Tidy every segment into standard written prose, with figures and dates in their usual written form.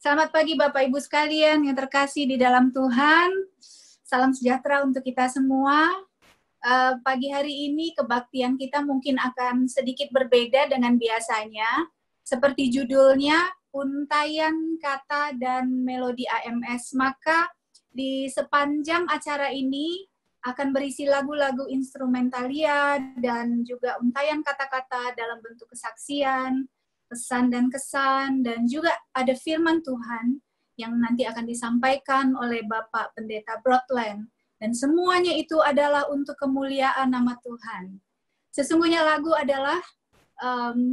Selamat pagi Bapak Ibu sekalian yang terkasih di dalam Tuhan. Salam sejahtera untuk kita semua. Pagi hari ini kebaktian kita mungkin akan sedikit berbeda dengan biasanya. Seperti judulnya, Untayan Kata dan Melodi AMS. Maka di sepanjang acara ini akan berisi lagu-lagu instrumentalia dan juga untayan kata-kata dalam bentuk kesaksian, pesan dan kesan, dan juga ada firman Tuhan yang nanti akan disampaikan oleh Bapak Pendeta Broadland. Dan semuanya itu adalah untuk kemuliaan nama Tuhan. Sesungguhnya lagu adalah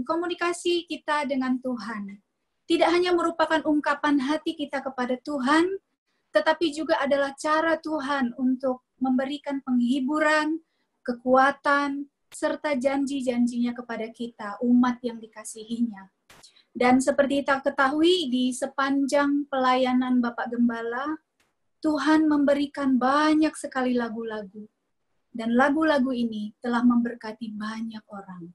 komunikasi kita dengan Tuhan. Tidak hanya merupakan ungkapan hati kita kepada Tuhan, tetapi juga adalah cara Tuhan untuk memberikan penghiburan, kekuatan, serta janji-janjinya kepada kita, umat yang dikasihinya. Dan seperti kita ketahui, di sepanjang pelayanan Bapak Gembala, Tuhan memberikan banyak sekali lagu-lagu. Dan lagu-lagu ini telah memberkati banyak orang.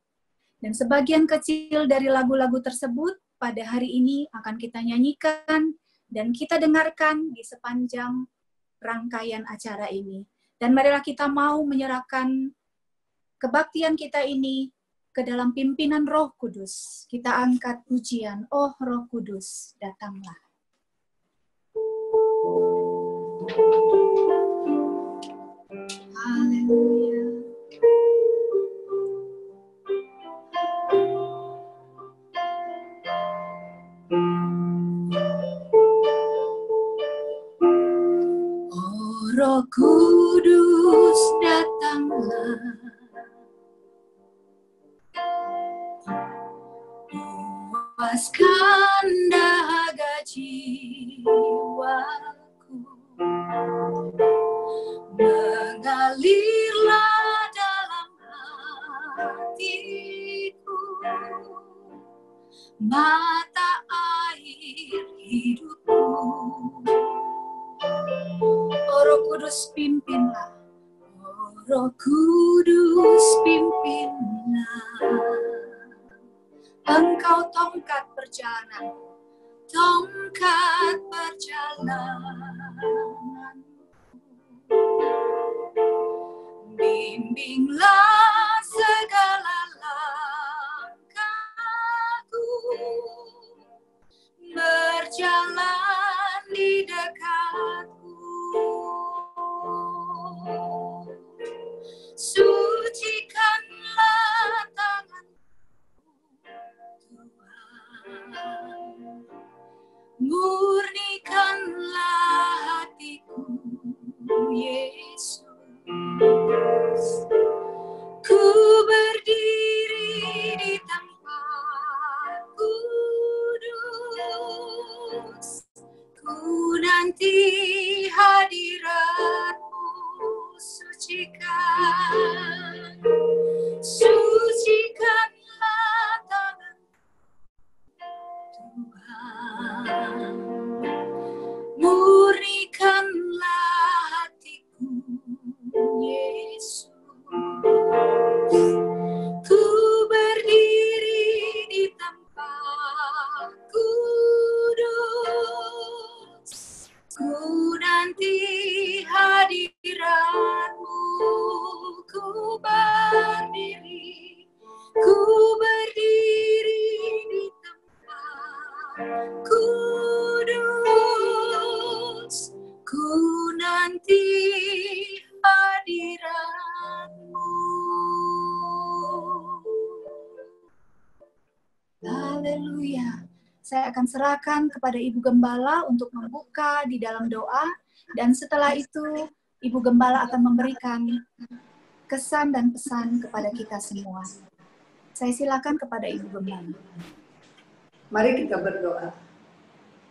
Dan sebagian kecil dari lagu-lagu tersebut pada hari ini akan kita nyanyikan dan kita dengarkan di sepanjang rangkaian acara ini. Dan marilah kita mau menyerahkan kebaktian kita ini ke dalam pimpinan Roh Kudus. Kita angkat pujian, oh Roh Kudus, datanglah. Haleluya. Oh Roh Kudus, datanglah. Puaskan dahaga jiwaku, mengalirlah dalam hatiku, mata air hidupku. Oh Roh Kudus pimpinlah, oh Roh Kudus pimpinlah. Engkau tongkat perjalanan, bimbinglah segala langkahku, berjalan di dekatku. Sucikanlah tanganku, Tuhan, murnikanlah hatiku, Yesus. Ku berdiri di tempat kudus, ku nanti hadirat-Mu, sucikanlah tangan Tuhan, murnikanlah hatiku, Yesus. Ku berdiri di tempat kudus, ku nanti hadirat-Mu. Ku berdiri di tempat kudus, ku nanti hadirat-Mu. Haleluya. Saya akan serahkan kepada Ibu Gembala untuk membuka di dalam doa, dan setelah itu Ibu Gembala akan memberikan kesan dan pesan kepada kita semua. Saya silakan kepada Ibu Gembala. Mari kita berdoa.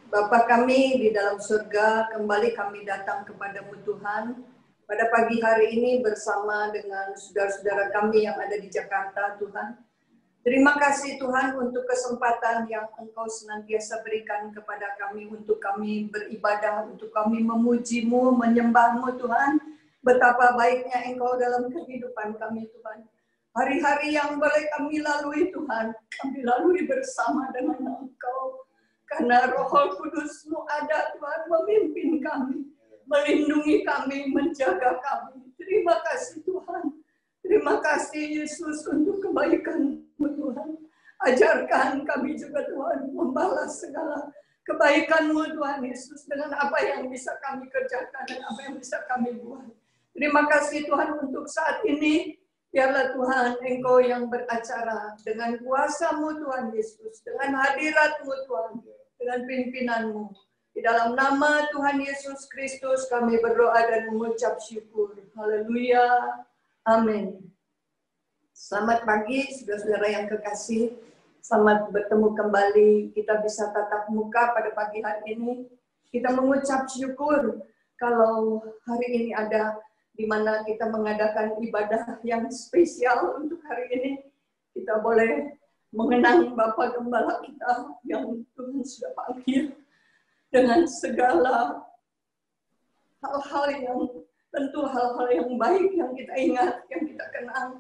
Bapa kami di dalam surga, kembali kami datang kepadamu Tuhan. Pada pagi hari ini bersama dengan saudara-saudara kami yang ada di Jakarta, Tuhan. Terima kasih Tuhan untuk kesempatan yang Engkau senantiasa berikan kepada kami untuk kami beribadah, untuk kami memuji-Mu, menyembah-Mu Tuhan. Betapa baiknya Engkau dalam kehidupan kami Tuhan. Hari-hari yang boleh kami lalui Tuhan, kami lalui bersama dengan Engkau. Karena Roh Kudus-Mu ada Tuhan, memimpin kami, melindungi kami, menjaga kami. Terima kasih Tuhan. Terima kasih Yesus untuk kebaikan-Mu Tuhan. Ajarkan kami juga Tuhan membalas segala kebaikan-Mu Tuhan Yesus dengan apa yang bisa kami kerjakan dan apa yang bisa kami buat. Terima kasih Tuhan untuk saat ini. Biarlah Tuhan Engkau yang beracara dengan kuasa-Mu Tuhan Yesus, dengan hadirat-Mu Tuhan, dengan pimpinan-Mu. Di dalam nama Tuhan Yesus Kristus kami berdoa dan mengucap syukur. Haleluya. Amin. Selamat pagi saudara-saudara yang kekasih. Selamat bertemu kembali. Kita bisa tatap muka pada pagi hari ini. Kita mengucap syukur kalau hari ini ada di mana kita mengadakan ibadah yang spesial untuk hari ini. Kita boleh mengenang Bapak Gembala kita yang Tuhan sudah panggil dengan segala hal-hal yang tentu hal-hal yang baik yang kita ingat, yang kita kenang.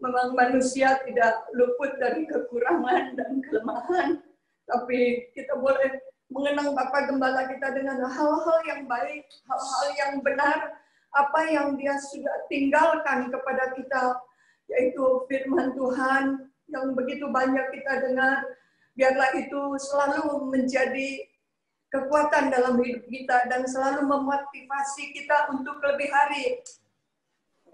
Memang manusia tidak luput dari kekurangan dan kelemahan, tapi kita boleh mengenang Bapak Gembala kita dengan hal-hal yang baik, hal-hal yang benar, apa yang Dia sudah tinggalkan kepada kita, yaitu firman Tuhan yang begitu banyak kita dengar. Biarlah itu selalu menjadi kekuatan dalam hidup kita dan selalu memotivasi kita untuk lebih hari,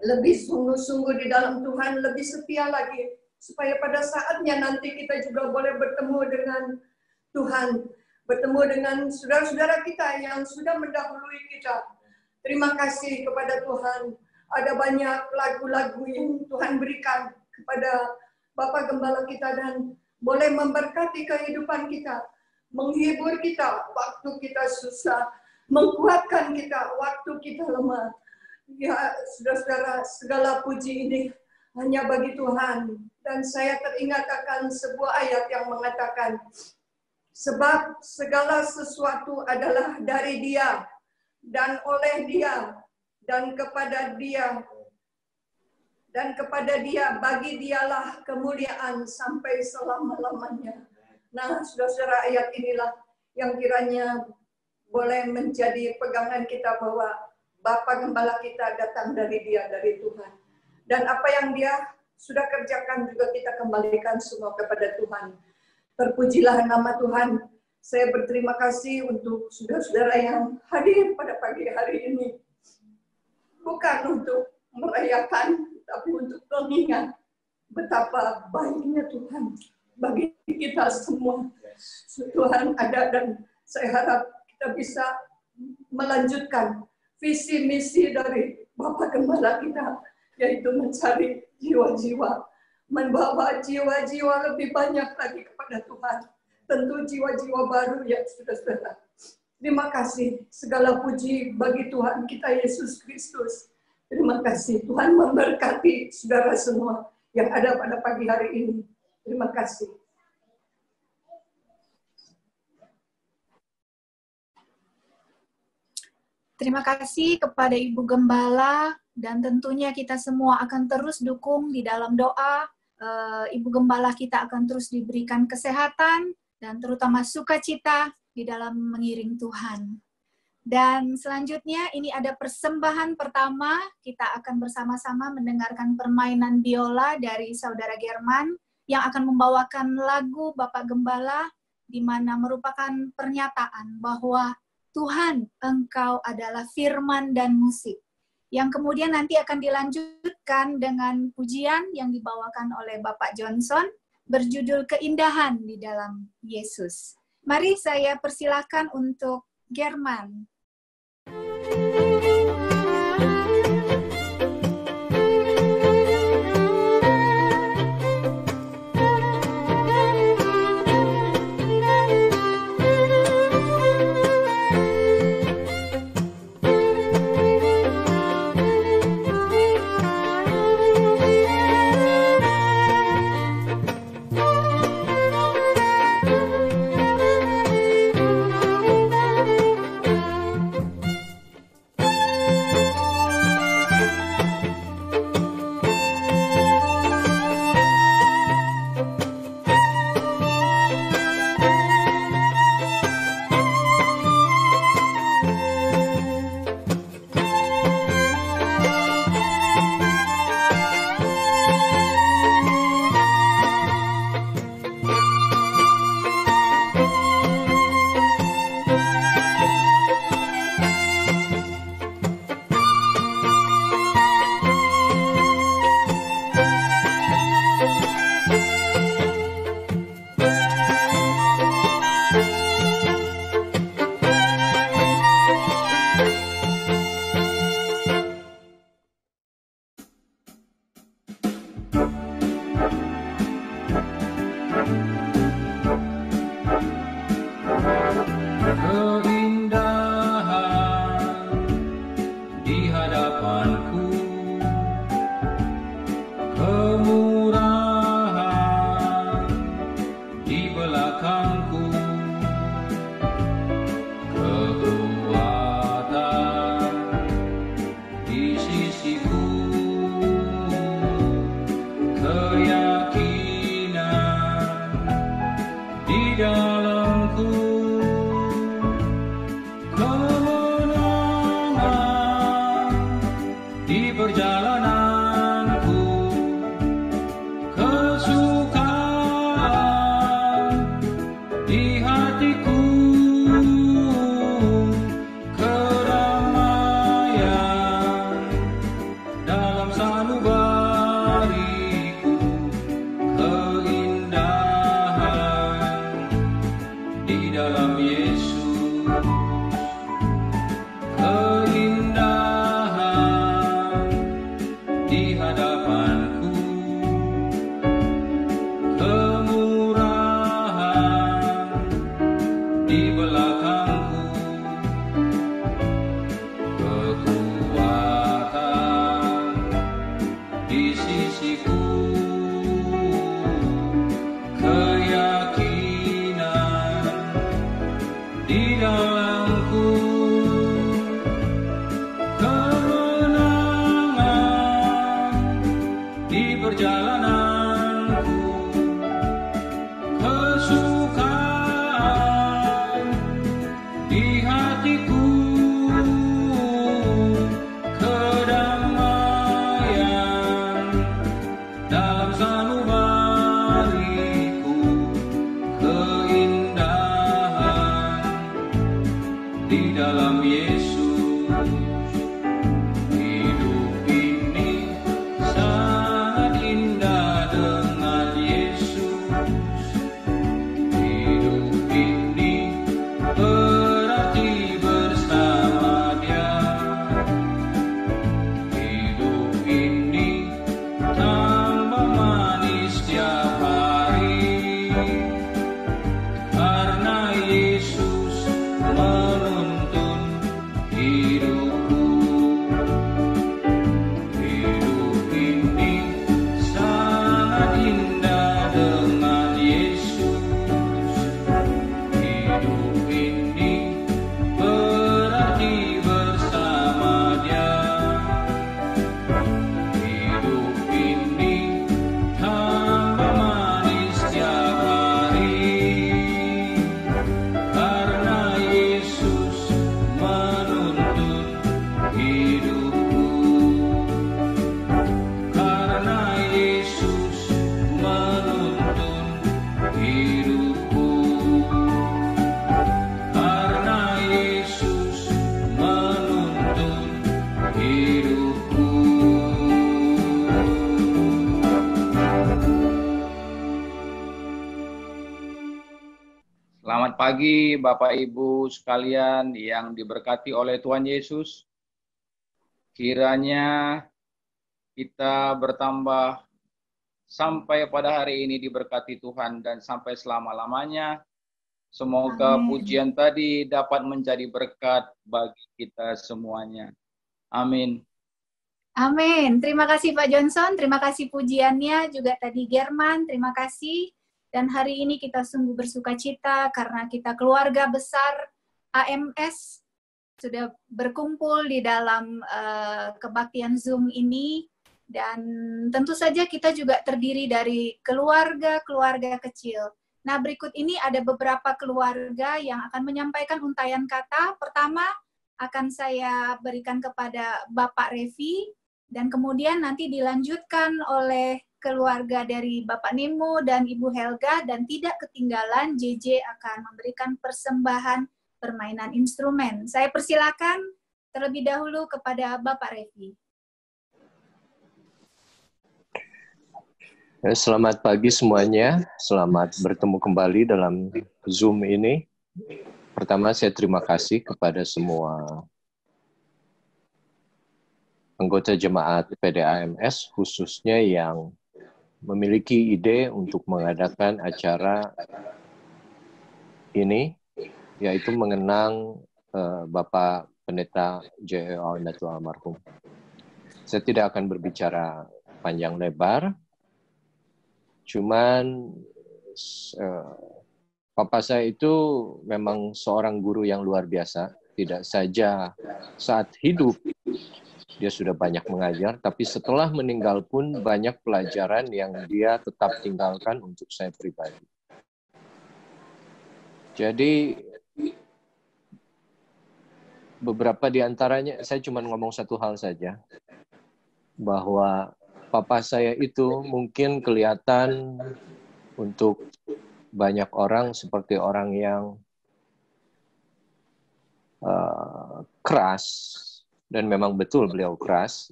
lebih sungguh-sungguh di dalam Tuhan, lebih setia lagi, supaya pada saatnya nanti kita juga boleh bertemu dengan Tuhan, bertemu dengan saudara-saudara kita yang sudah mendahului kita. Terima kasih kepada Tuhan. Ada banyak lagu-lagu yang Tuhan berikan kepada Bapak Gembala kita dan boleh memberkati kehidupan kita, menghibur kita waktu kita susah, menguatkan kita waktu kita lemah. Ya, saudara-saudara, segala puji ini hanya bagi Tuhan. Dan saya teringat akan sebuah ayat yang mengatakan, sebab segala sesuatu adalah dari Dia, dan oleh Dia, dan kepada Dia, bagi Dialah kemuliaan sampai selama-lamanya. Nah, saudara-saudara, ayat inilah yang kiranya boleh menjadi pegangan kita bahwa Bapa Gembala kita datang dari Dia, dari Tuhan. Dan apa yang Dia sudah kerjakan juga kita kembalikan semua kepada Tuhan. Terpujilah nama Tuhan. Saya berterima kasih untuk saudara-saudara yang hadir pada pagi hari ini. Bukan untuk merayakan, tapi untuk mengingat betapa baiknya Tuhan bagi kita semua. Tuhan ada dan saya harap kita bisa melanjutkan visi misi dari Bapak Gembala kita, yaitu mencari jiwa-jiwa, membawa jiwa-jiwa lebih banyak lagi kepada Tuhan. Tentu jiwa-jiwa baru ya saudara-saudara. Terima kasih, segala puji bagi Tuhan kita Yesus Kristus. Terima kasih, Tuhan memberkati saudara semua yang ada pada pagi hari ini. Terima kasih. Terima kasih kepada Ibu Gembala, dan tentunya kita semua akan terus dukung di dalam doa. Ibu Gembala kita akan terus diberikan kesehatan, dan terutama sukacita di dalam mengiring Tuhan. Dan selanjutnya ini ada persembahan pertama, kita akan bersama-sama mendengarkan permainan biola dari Saudara German yang akan membawakan lagu Bapak Gembala, di mana merupakan pernyataan bahwa Tuhan, Engkau adalah firman dan musik. Yang kemudian nanti akan dilanjutkan dengan pujian yang dibawakan oleh Bapak Johnson, berjudul Keindahan di dalam Yesus. Mari saya persilakan untuk German. keindahan di hadapanku, kemurahan di belakangku, kekuatan di sisiku, keyakinan di dalamku, kemenangan di perjalananku, kesukaan di hatiku, kedamaian dalam sanubariku, keindahan di dalam Yesus, keindahan di hadapanku, kemurahan di belakangku, kekuatan di sisiku, keyakinan di dalamku, kemenangan di perjalananku, kesukaan di hatiku, kedamaian dalam sanubariku, keindahan di dalam Yesus. Hidup ini sangat indah dengan Yesus. Hidup ini berarti bersama Dia. Hidup ini tambah manis tiap hari, karena Yesus menuntun hidupku. Hidup ini sangat indah dengan Yesus. Hidup ini berarti bersama Dia. Hidup ini tambah manis tiap hari, karena Yesus menuntun hidupku. Karena Yesus menuntun hidupku. Karena Yesus menuntun hidupku. Selamat pagi Bapak Ibu sekalian yang diberkati oleh Tuhan Yesus. Kiranya kita bertambah sampai pada hari ini diberkati Tuhan dan sampai selama-lamanya. Semoga Amin. pujian tadi dapat menjadi berkat bagi kita semuanya. Amin. Amin. Terima kasih Pak Johnson, terima kasih pujiannya, juga tadi German, terima kasih. Dan hari ini kita sungguh bersuka cita karena kita keluarga besar AMS sudah berkumpul di dalam kebaktian Zoom ini. Dan tentu saja kita juga terdiri dari keluarga-keluarga kecil. Nah, berikut ini ada beberapa keluarga yang akan menyampaikan untayan kata. Pertama, akan saya berikan kepada Bapak Revi, dan kemudian nanti dilanjutkan oleh keluarga dari Bapak Nemo dan Ibu Helga, dan tidak ketinggalan JJ akan memberikan persembahan permainan instrumen. Saya persilakan terlebih dahulu kepada Bapak Revi. Selamat pagi semuanya, selamat bertemu kembali dalam Zoom ini. Pertama, saya terima kasih kepada semua anggota jemaat PDAMS, khususnya yang memiliki ide untuk mengadakan acara ini yaitu mengenang Bapak Pendeta J.E. Aunatu almarhum. Saya tidak akan berbicara panjang lebar, cuman Papa saya itu memang seorang guru yang luar biasa. Tidak saja saat hidup dia sudah banyak mengajar, tapi setelah meninggal pun banyak pelajaran yang dia tetap tinggalkan untuk saya pribadi. Jadi beberapa di antaranya, saya cuma ngomong satu hal saja, bahwa Papa saya itu mungkin kelihatan untuk banyak orang seperti orang yang keras, dan memang betul beliau keras,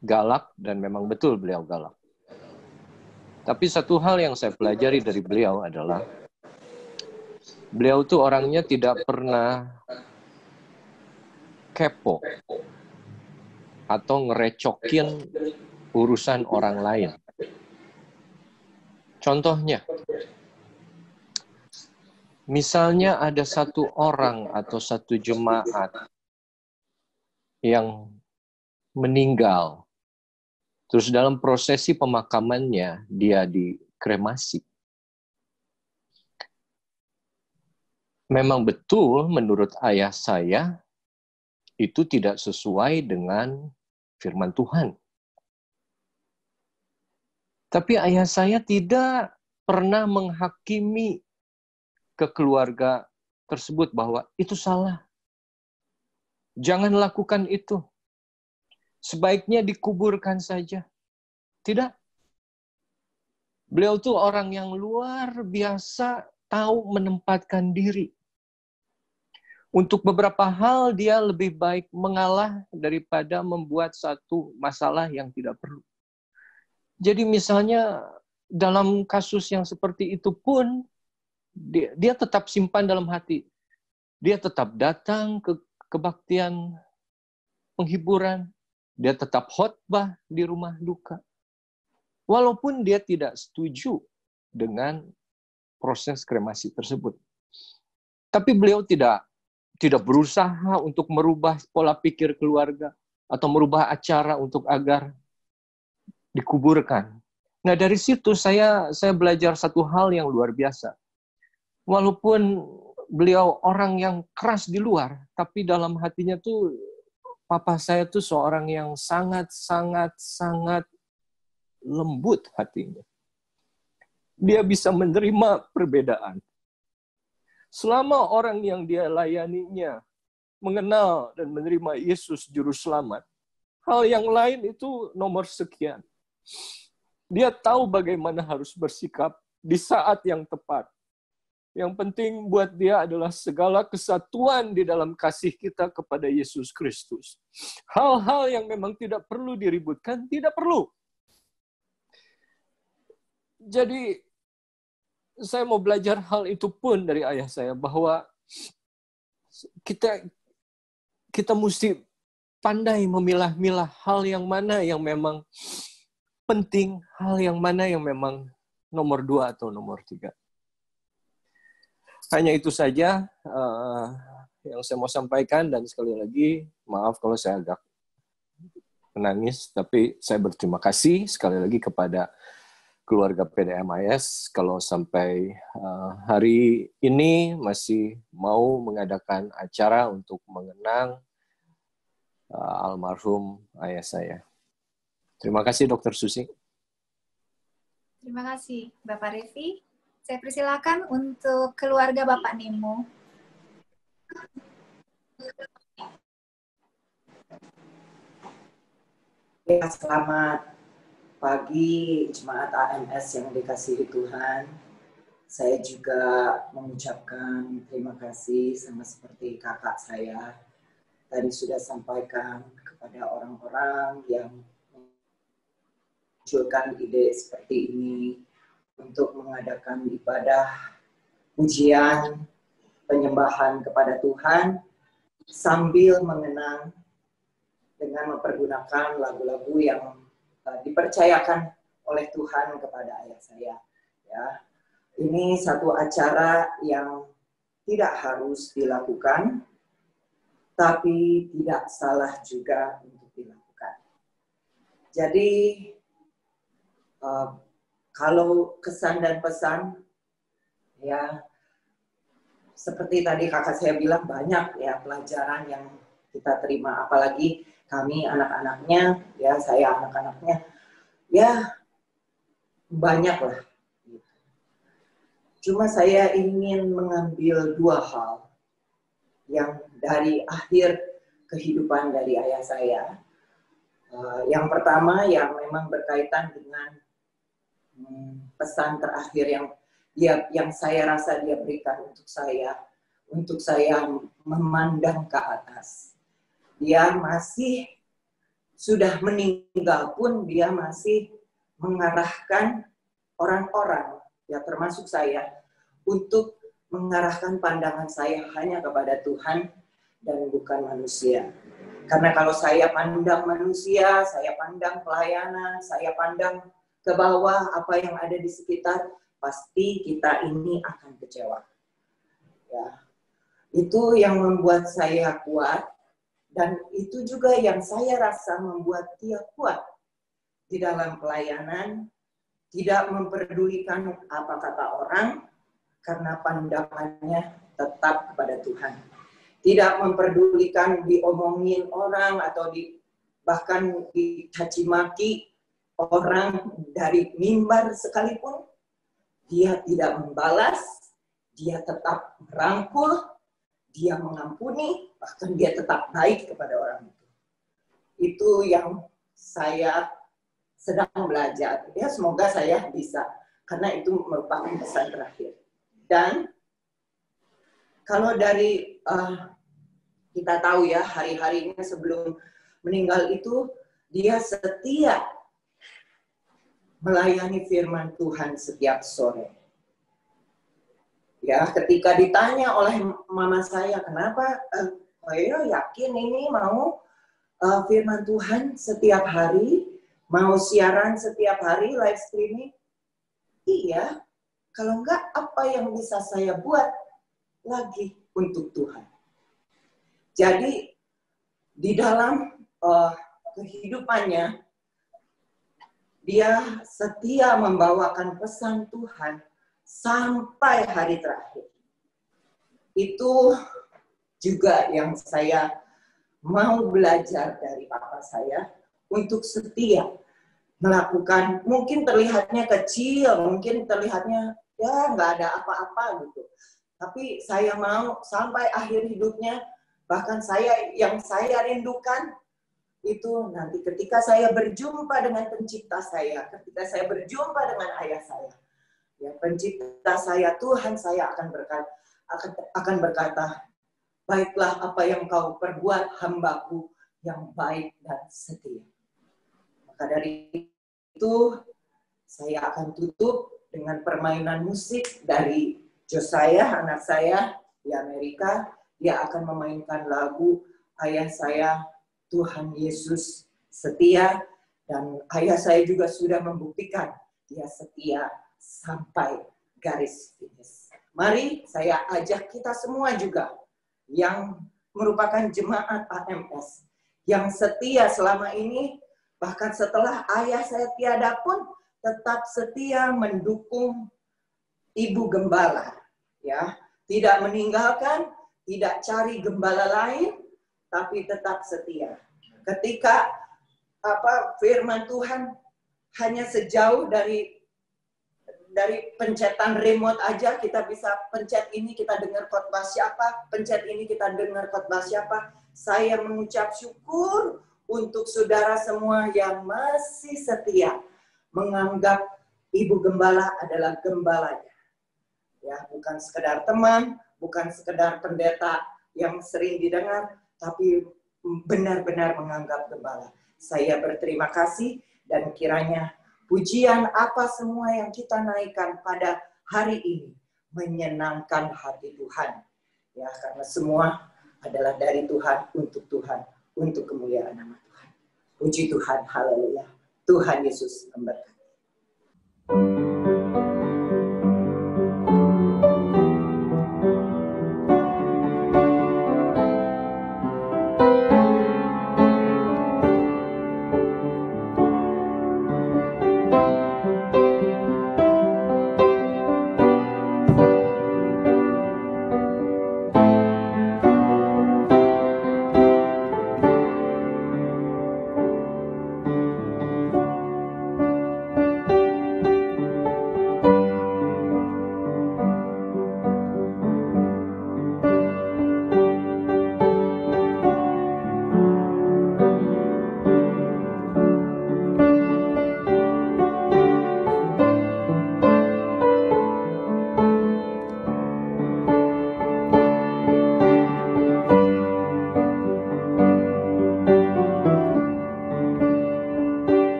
galak, dan memang betul beliau galak. Tapi satu hal yang saya pelajari dari beliau adalah beliau tuh orangnya tidak pernah kepo atau ngerecokin urusan orang lain. Contohnya, misalnya ada satu orang atau satu jemaat yang meninggal, terus dalam prosesi pemakamannya dia dikremasi. Memang betul menurut ayah saya itu tidak sesuai dengan firman Tuhan. Tapi ayah saya tidak pernah menghakimi ke keluarga tersebut bahwa itu salah. Jangan lakukan itu. Sebaiknya dikuburkan saja. Tidak. Beliau tuh orang yang luar biasa tahu menempatkan diri. Untuk beberapa hal dia lebih baik mengalah daripada membuat satu masalah yang tidak perlu. Jadi misalnya dalam kasus yang seperti itu pun dia tetap simpan dalam hati. Dia tetap datang ke kebaktian penghiburan. Dia tetap khotbah di rumah duka. Walaupun dia tidak setuju dengan proses kremasi tersebut. Tapi beliau tidak berusaha untuk merubah pola pikir keluarga atau merubah acara untuk agar dikuburkan. Nah, dari situ saya belajar satu hal yang luar biasa. Walaupun beliau orang yang keras di luar, tapi dalam hatinya tuh papa saya tuh seorang yang sangat lembut hatinya. Dia bisa menerima perbedaan. Selama orang yang dia layaninya mengenal dan menerima Yesus juru selamat, hal yang lain itu nomor sekian. Dia tahu bagaimana harus bersikap di saat yang tepat. Yang penting buat dia adalah segala kesatuan di dalam kasih kita kepada Yesus Kristus. Hal-hal yang memang tidak perlu diributkan, tidak perlu. Jadi, saya mau belajar hal itu pun dari ayah saya, bahwa kita mesti pandai memilah-milah hal yang mana yang memang penting, hal yang mana yang memang nomor 2 atau nomor 3. Hanya itu saja yang saya mau sampaikan, dan sekali lagi maaf kalau saya agak menangis, tapi saya berterima kasih sekali lagi kepada keluarga PDMIS kalau sampai hari ini masih mau mengadakan acara untuk mengenang almarhum ayah saya. Terima kasih Dr. Susi. Terima kasih Bapak Revi. Saya persilakan untuk keluarga Bapak Nemo. Ya, selamat pagi jemaat AMS yang dikasihi Tuhan. Saya juga mengucapkan terima kasih sama seperti kakak saya. Tadi sudah sampaikan kepada orang-orang yang munculkan ide seperti ini untuk mengadakan ibadah pujian, penyembahan kepada Tuhan sambil mengenang dengan mempergunakan lagu-lagu yang dipercayakan oleh Tuhan kepada ayah saya. Ya, ini satu acara yang tidak harus dilakukan, tapi tidak salah juga untuk dilakukan. Jadi kalau kesan dan pesan, ya seperti tadi kakak saya bilang, banyak ya pelajaran yang kita terima, apalagi kami anak-anaknya, ya saya anak-anaknya, ya banyak lah. Cuma saya ingin mengambil dua hal yang dari akhir kehidupan dari ayah saya. Yang pertama yang memang berkaitan dengan pesan terakhir yang saya rasa dia berikan untuk saya memandang ke atas. Dia masih sudah meninggal pun dia masih mengarahkan orang-orang, ya termasuk saya, untuk mengarahkan pandangan saya hanya kepada Tuhan dan bukan manusia. Karena kalau saya pandang manusia, saya pandang pelayanan, saya pandang ke bawah apa yang ada di sekitar, pasti kita ini akan kecewa. Ya. Itu yang membuat saya kuat, dan itu juga yang saya rasa membuat dia kuat di dalam pelayanan, tidak memperdulikan apa kata orang, karena pandangannya tetap kepada Tuhan. Tidak memperdulikan diomongin orang atau bahkan dicaci maki orang dari mimbar sekalipun, dia tidak membalas, dia tetap merangkul, dia mengampuni, bahkan dia tetap baik kepada orang itu. Itu yang saya sedang belajar. Ya, semoga saya bisa, karena itu merupakan pesan terakhir. Dan kalau dari kita tahu ya, hari-harinya sebelum meninggal itu dia setia melayani firman Tuhan setiap sore. Ya, ketika ditanya oleh mama saya, kenapa saya yakin ini mau firman Tuhan setiap hari, mau siaran setiap hari, live streaming? Iya, kalau enggak apa yang bisa saya buat lagi untuk Tuhan? Jadi di dalam kehidupannya, dia setia membawakan pesan Tuhan sampai hari terakhir. Itu juga yang saya mau belajar dari papa saya, untuk setia melakukan, mungkin terlihatnya kecil, mungkin terlihatnya ya nggak ada apa-apa gitu. Tapi saya mau sampai akhir hidupnya, bahkan yang saya rindukan itu nanti ketika saya berjumpa dengan pencipta saya, ketika saya berjumpa dengan ayah saya, ya pencipta saya, Tuhan saya akan berkata, baiklah apa yang kau perbuat, hambaku yang baik dan setia. Maka dari itu saya akan tutup dengan permainan musik dari Josiah, anak saya di Amerika. Dia akan memainkan lagu ayah saya, Tuhan Yesus setia, dan ayah saya juga sudah membuktikan dia setia sampai garis finish. Mari saya ajak kita semua juga yang merupakan jemaat AMS, yang setia selama ini, bahkan setelah ayah saya tiada pun tetap setia mendukung Ibu Gembala, ya, tidak meninggalkan, tidak cari gembala lain, tapi tetap setia. Ketika firman Tuhan hanya sejauh dari pencetan remote aja, kita bisa pencet ini kita dengar khotbah siapa, pencet ini kita dengar khotbah siapa. Saya mengucap syukur untuk saudara semua yang masih setia menganggap Ibu Gembala adalah gembalanya. Ya, bukan sekedar teman, bukan sekedar pendeta yang sering didengar, tapi benar-benar menganggap gembala. Saya berterima kasih, dan kiranya pujian apa semua yang kita naikkan pada hari ini menyenangkan hati Tuhan. Ya, karena semua adalah dari Tuhan, untuk kemuliaan nama Tuhan. Puji Tuhan, haleluya. Tuhan Yesus memberkati.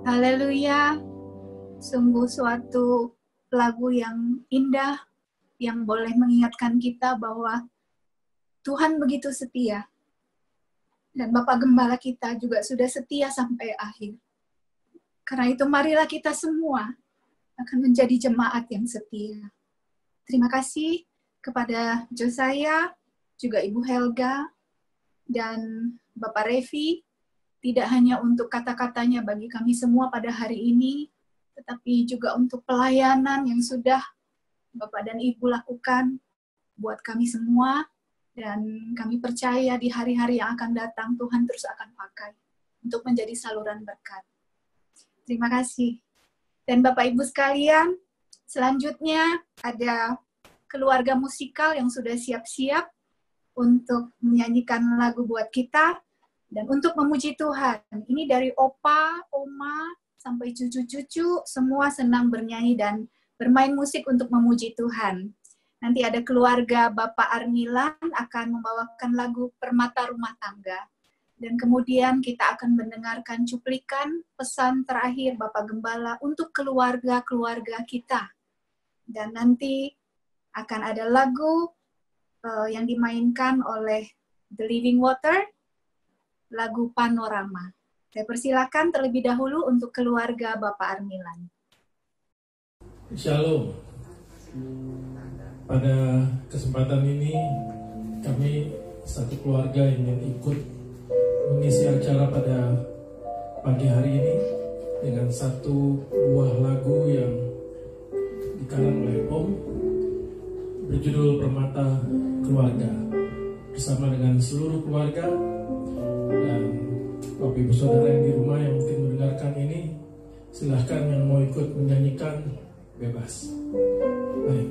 Haleluya. Sungguh suatu lagu yang indah, yang boleh mengingatkan kita bahwa Tuhan begitu setia. Dan Bapak Gembala kita juga sudah setia sampai akhir. Karena itu marilah kita semua akan menjadi jemaat yang setia. Terima kasih kepada Josiah, juga Ibu Helga, dan Bapak Revi, tidak hanya untuk kata-katanya bagi kami semua pada hari ini, tetapi juga untuk pelayanan yang sudah Bapak dan Ibu lakukan buat kami semua, dan kami percaya di hari-hari yang akan datang Tuhan terus akan pakai untuk menjadi saluran berkat. Terima kasih. Dan Bapak Ibu sekalian, selanjutnya ada keluarga musikal yang sudah siap-siap untuk menyanyikan lagu buat kita dan untuk memuji Tuhan. Ini dari opa, oma, sampai cucu-cucu, semua senang bernyanyi dan bermain musik untuk memuji Tuhan. Nanti ada keluarga Bapak Armilan akan membawakan lagu Permata Rumah Tangga. Dan kemudian kita akan mendengarkan cuplikan pesan terakhir Bapak Gembala untuk keluarga-keluarga kita. Dan nanti akan ada lagu yang dimainkan oleh The Living Water, lagu Panorama. Saya persilakan terlebih dahulu untuk keluarga Bapak Armilan. Shalom. Pada kesempatan ini kami satu keluarga ingin ikut mengisi acara pada pagi hari ini dengan satu buah lagu yang dikarang oleh Om berjudul Permata Keluarga, bersama dengan seluruh keluarga dan Bapak Ibu Saudara yang di rumah yang mungkin mendengarkan ini, silahkan yang mau ikut menyanyikan bebas. Baik.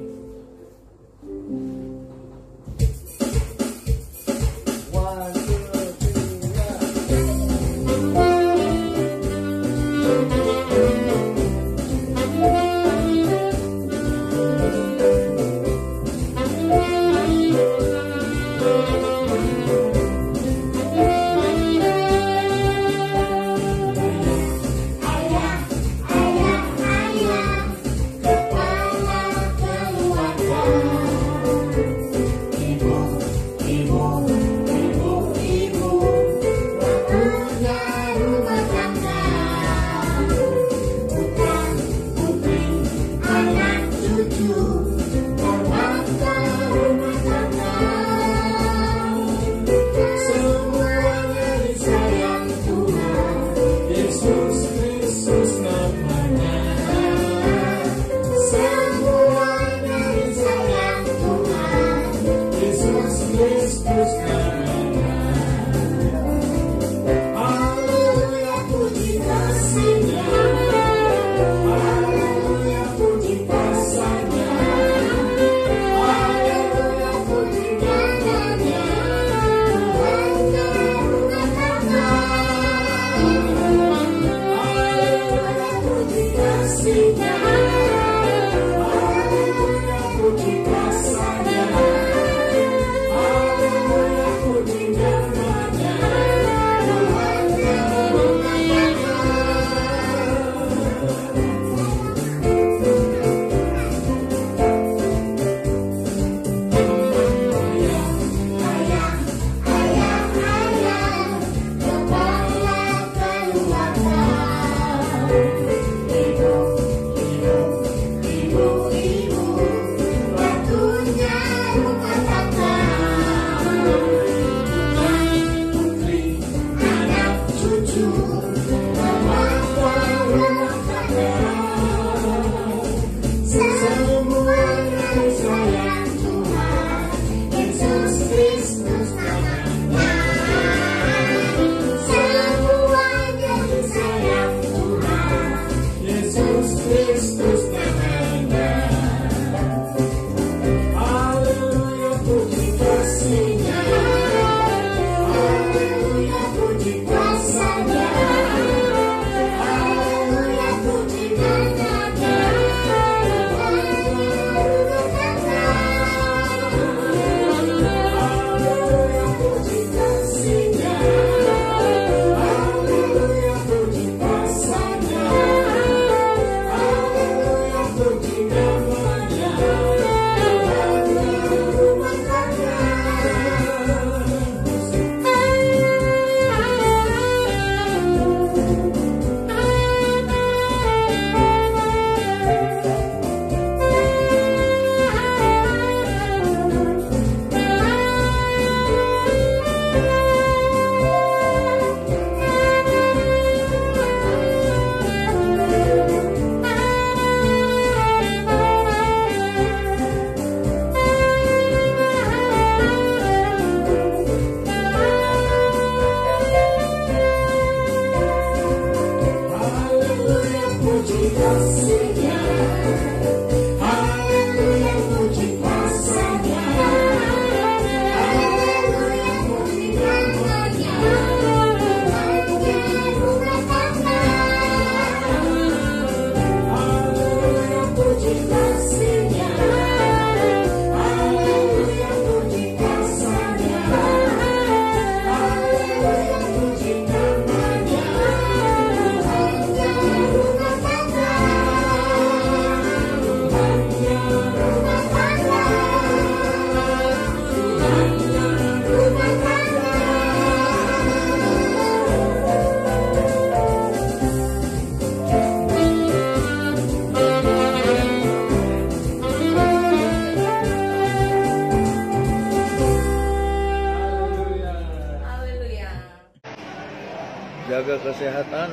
jaga kesehatan,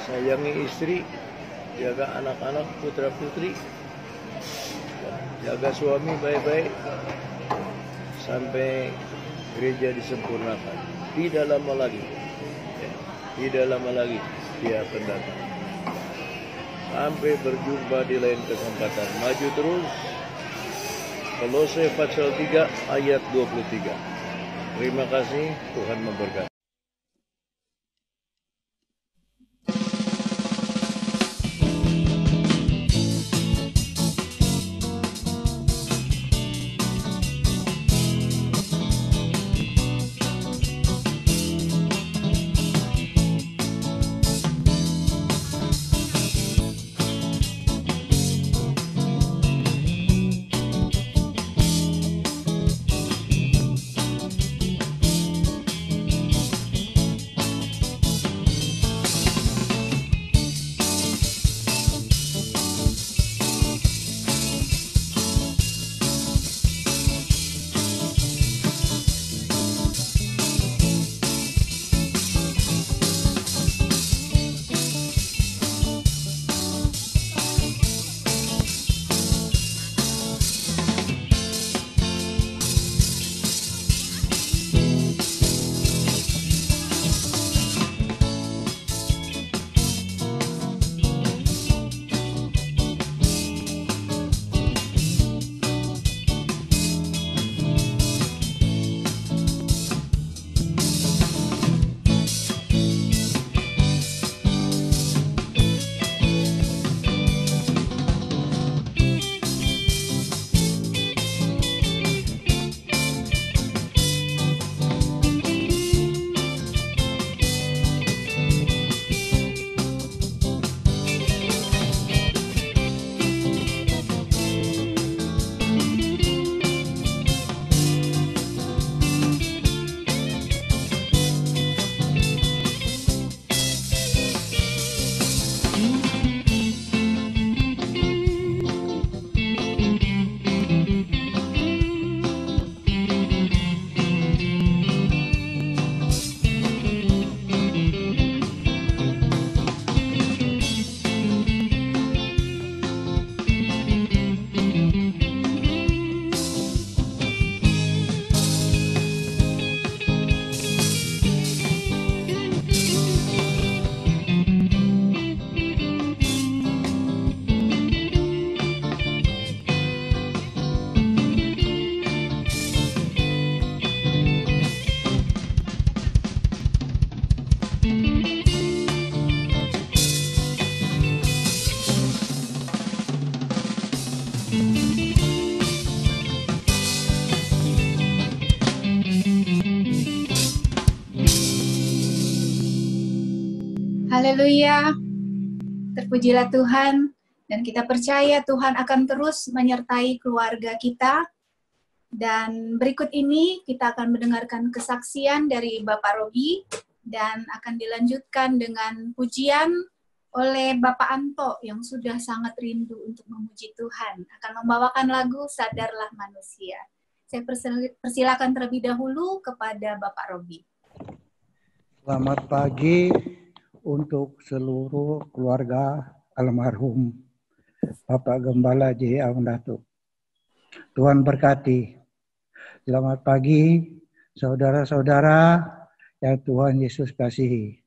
sayangi istri, jaga anak-anak putra-putri, jaga suami baik-baik sampai gereja disempurnakan. Tidak lama lagi, tidak lama lagi dia akan datang. Sampai berjumpa di lain kesempatan. Maju terus. Kolose pasal 3 ayat 23. Terima kasih, Tuhan memberkati. Haleluya, terpujilah Tuhan, dan kita percaya Tuhan akan terus menyertai keluarga kita. Dan berikut ini kita akan mendengarkan kesaksian dari Bapak Robi, dan akan dilanjutkan dengan pujian oleh Bapak Anto yang sudah sangat rindu untuk memuji Tuhan, akan membawakan lagu Sadarlah Manusia. Saya persilakan terlebih dahulu kepada Bapak Robi. Selamat pagi untuk seluruh keluarga almarhum Bapak Gembala J. Awandatuk. Tuhan berkati. Selamat pagi saudara-saudara yang Tuhan Yesus kasihi.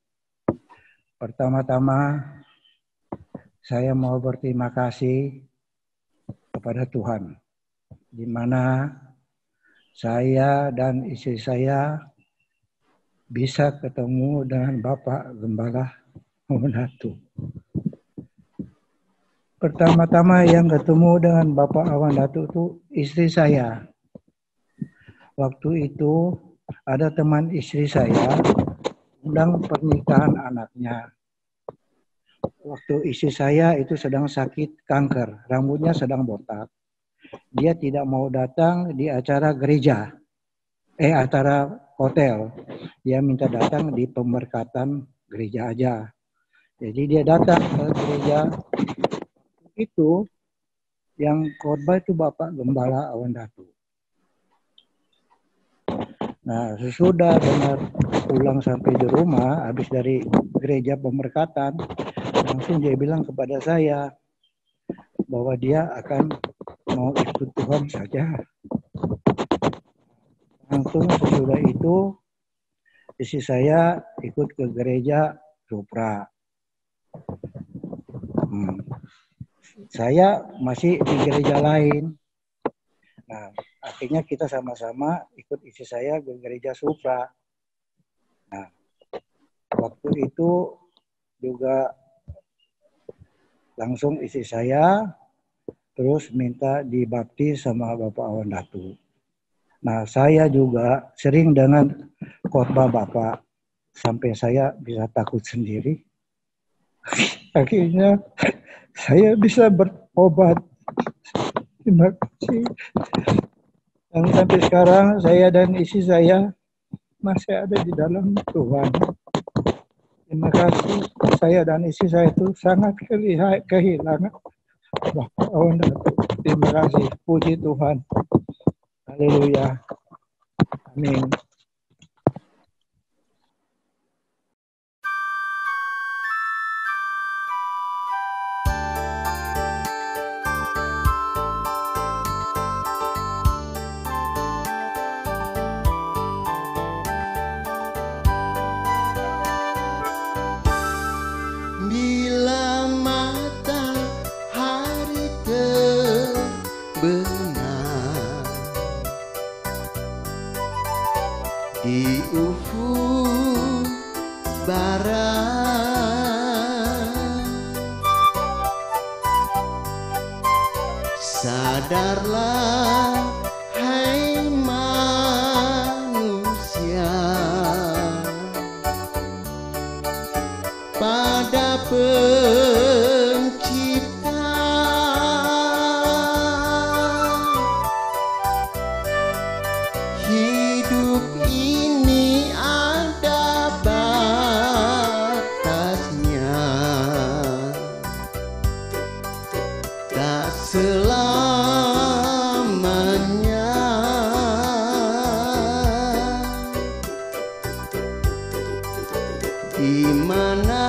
Pertama-tama saya mau berterima kasih kepada Tuhan, di mana saya dan istri saya bisa ketemu dengan Bapak Gembala Awandatuk. Pertama-tama yang ketemu dengan Bapak Awandatuk itu istri saya. Waktu itu ada teman istri saya undang pernikahan anaknya. Waktu istri saya itu sedang sakit kanker, rambutnya sedang botak. Dia tidak mau datang di acara gereja, acara hotel. Dia minta datang di pemberkatan gereja aja. Jadi dia datang ke gereja. Itu yang khotbah itu Bapak Gembala Awandatuk. Nah, sesudah dengar pulang sampai di rumah, habis dari gereja pemberkatan, langsung dia bilang kepada saya bahwa dia akan mau ikut Tuhan saja. Langsung sesudah itu, istri saya ikut ke gereja Supra. Saya masih di gereja lain. Nah, akhirnya kita sama-sama ikut istri saya ke gereja Supra. Nah, waktu itu juga langsung istri saya terus minta dibaptis sama Bapak Awan Datu. Nah, saya juga sering dengan khotbah Bapak sampai saya bisa takut sendiri. Akhirnya saya bisa berobat. Terima kasih. Dan sampai sekarang saya dan istri saya masih ada di dalam Tuhan. Terima kasih. Saya dan istri saya itu sangat kehilangan Bapak Awan Datu. Terima kasih. Puji Tuhan. Haleluya. Amin. Bila matahari terbenam di ufuk barat, sadarlah hai manusia pada Pencipta. Hidup ini ada batasnya, tak selamanya. Di manakah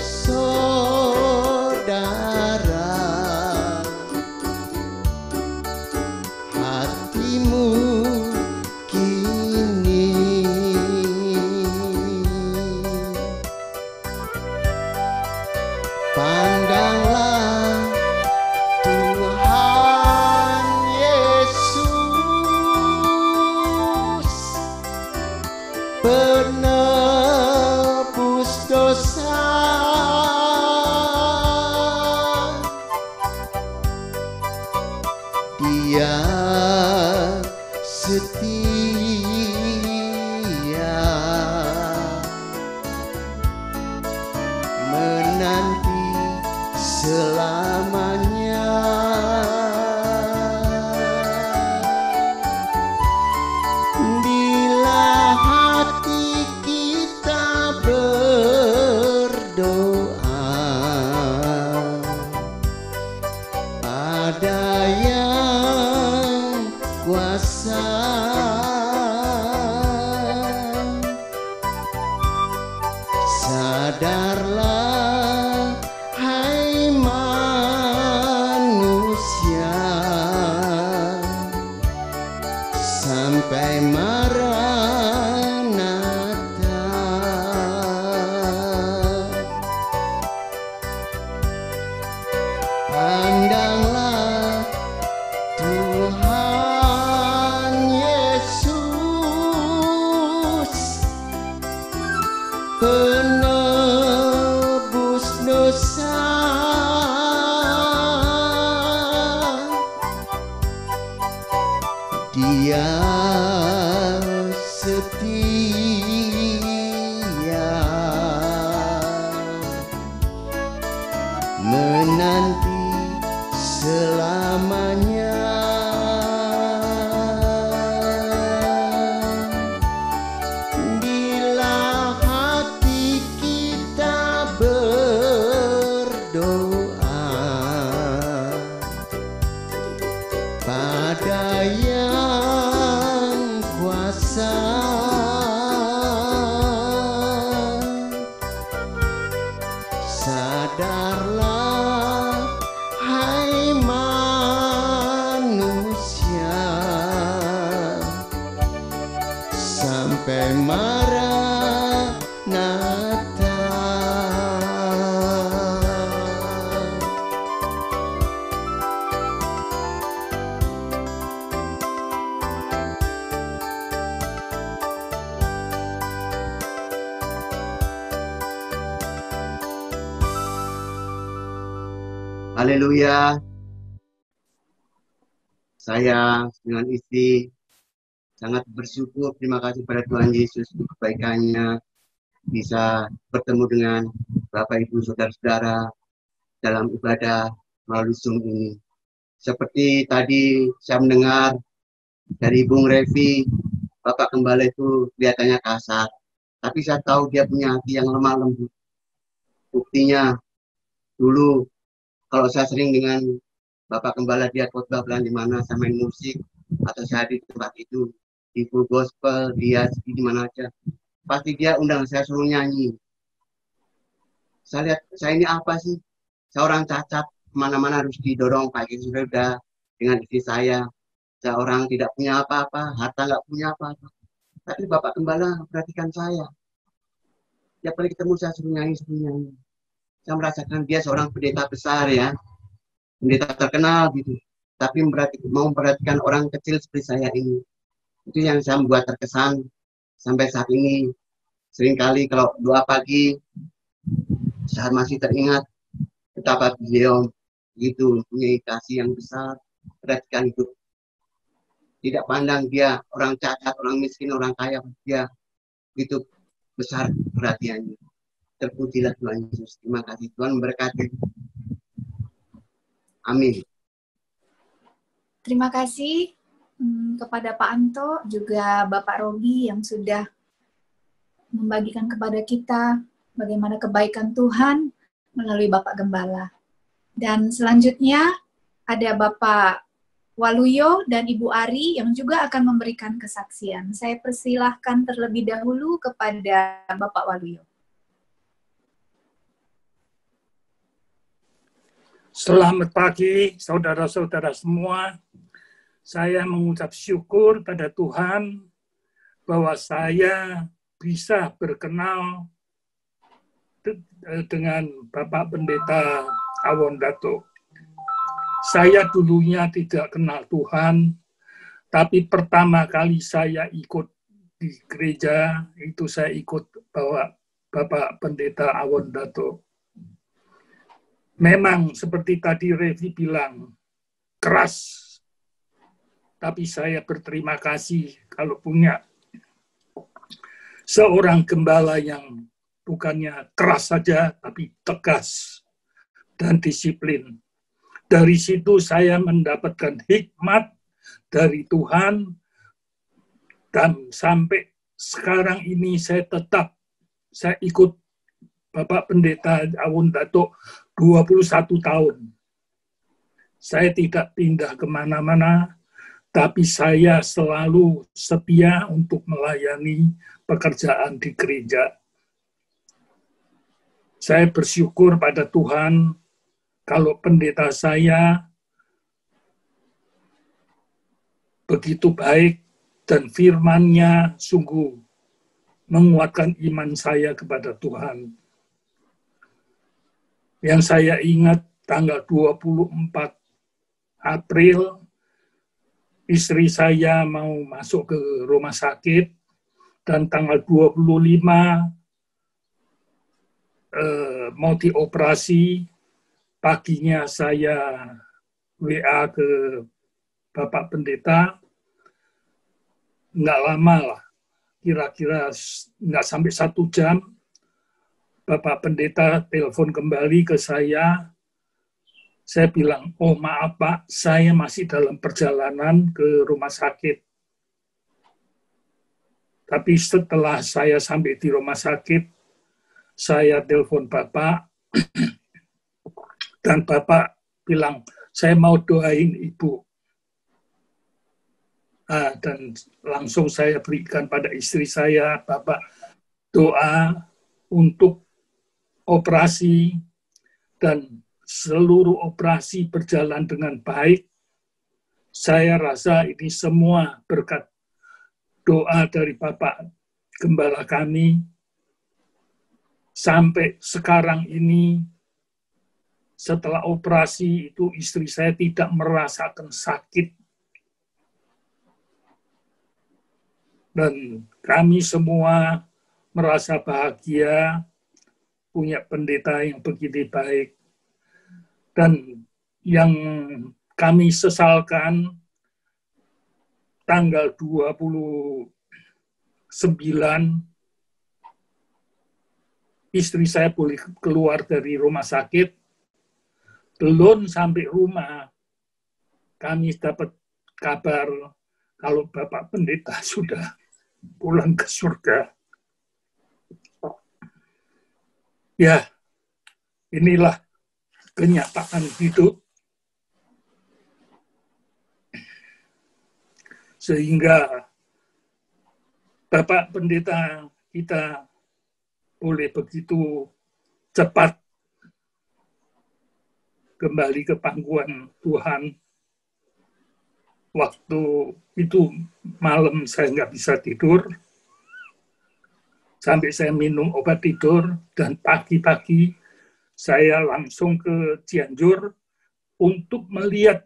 saudara hatimu kini? Pandanglah Tuhan Yesus, penebus dosa. Dia setia menanti selamanya. Bila hati kita berdoa, ada yang kuasa. Sadarlah hai manusia, sampai Maranatha. Pandanglah Tuhan Yesus, penebus dosa. Dia setia menanti selamanya. Bila hati Haleluya. Saya dengan istri sangat bersyukur, terima kasih pada Tuhan Yesus untuk kebaikannya, bisa bertemu dengan Bapak Ibu Saudara-saudara dalam ibadah melalui Zoom ini. Seperti tadi saya mendengar dari Bung Revi, Bapak Gembala itu kelihatannya kasar, tapi saya tahu dia punya hati yang lemah lembut. Buktinya dulu kalau saya sering dengan Bapak Gembala dia khotbah di mana saya main musik atau saya di tempat itu di full gospel, dia di mana aja, pasti dia undang saya suruh nyanyi. Saya lihat saya ini apa sih? Saya orang cacat, kemana-mana harus didorong pakai sudah dengan istri saya. Saya orang tidak punya apa-apa, harta nggak punya apa-apa. Tapi Bapak Gembala perhatikan saya. Tiap kali ketemu saya suruh nyanyi, suruh nyanyi. Saya merasakan dia seorang pendeta besar ya. Pendeta terkenal gitu, tapi mau memperhatikan orang kecil seperti saya ini. Itu yang saya membuat terkesan sampai saat ini. Seringkali kalau doa pagi, saya masih teringat betapa beliau gitu punya kasih yang besar, perhatikan hidup. Tidak pandang dia orang cacat, orang miskin, orang kaya, dia gitu besar perhatiannya. Terpujilah Tuhan Yesus. Terima kasih Tuhan memberkati. Amin. Terima kasih kepada Pak Anto, juga Bapak Robi yang sudah membagikan kepada kita bagaimana kebaikan Tuhan melalui Bapak Gembala. Dan selanjutnya ada Bapak Waluyo dan Ibu Ari yang juga akan memberikan kesaksian. Saya persilahkan terlebih dahulu kepada Bapak Waluyo. Selamat pagi, saudara-saudara semua. Saya mengucap syukur pada Tuhan bahwa saya bisa berkenal dengan Bapak Pendeta Awon Datuk. Saya dulunya tidak kenal Tuhan, tapi pertama kali saya ikut di gereja, itu saya ikut bawa Bapak Pendeta Awon Datuk. Memang seperti tadi Revi bilang, keras. Tapi saya berterima kasih kalau punya seorang gembala yang bukannya keras saja, tapi tegas dan disiplin. Dari situ saya mendapatkan hikmat dari Tuhan, dan sampai sekarang ini saya ikut Bapak Pendeta Awon Datuk 21 tahun. Saya tidak pindah kemana-mana, tapi saya selalu setia untuk melayani pekerjaan di gereja. Saya bersyukur pada Tuhan kalau pendeta saya begitu baik dan firman-Nya sungguh menguatkan iman saya kepada Tuhan. Yang saya ingat tanggal 24 April, istri saya mau masuk ke rumah sakit, dan tanggal 25 mau dioperasi. Paginya saya WA ke Bapak Pendeta, nggak lama lah, kira-kira nggak sampai 1 jam, Bapak Pendeta telepon kembali ke saya. Saya bilang, oh maaf Pak, saya masih dalam perjalanan ke rumah sakit. Tapi setelah saya sampai di rumah sakit, saya telepon Bapak, dan Bapak bilang, saya mau doain Ibu. Dan langsung saya berikan pada istri saya, Bapak, doa untuk operasi, dan seluruh operasi berjalan dengan baik. Saya rasa ini semua berkat doa dari Bapak Gembala kami. Sampai sekarang ini, setelah operasi itu istri saya tidak merasakan sakit. Dan kami semua merasa bahagia punya pendeta yang begitu baik. Dan yang kami sesalkan tanggal 29 istri saya boleh keluar dari rumah sakit. Belum sampai rumah kami dapat kabar kalau Bapak Pendeta sudah pulang ke surga. Ya, inilah kenyataan hidup. Sehingga Bapak Pendeta kita boleh begitu cepat kembali ke pangkuan Tuhan. Waktu itu malam saya nggak bisa tidur, sampai saya minum obat tidur, dan pagi-pagi saya langsung ke Cianjur untuk melihat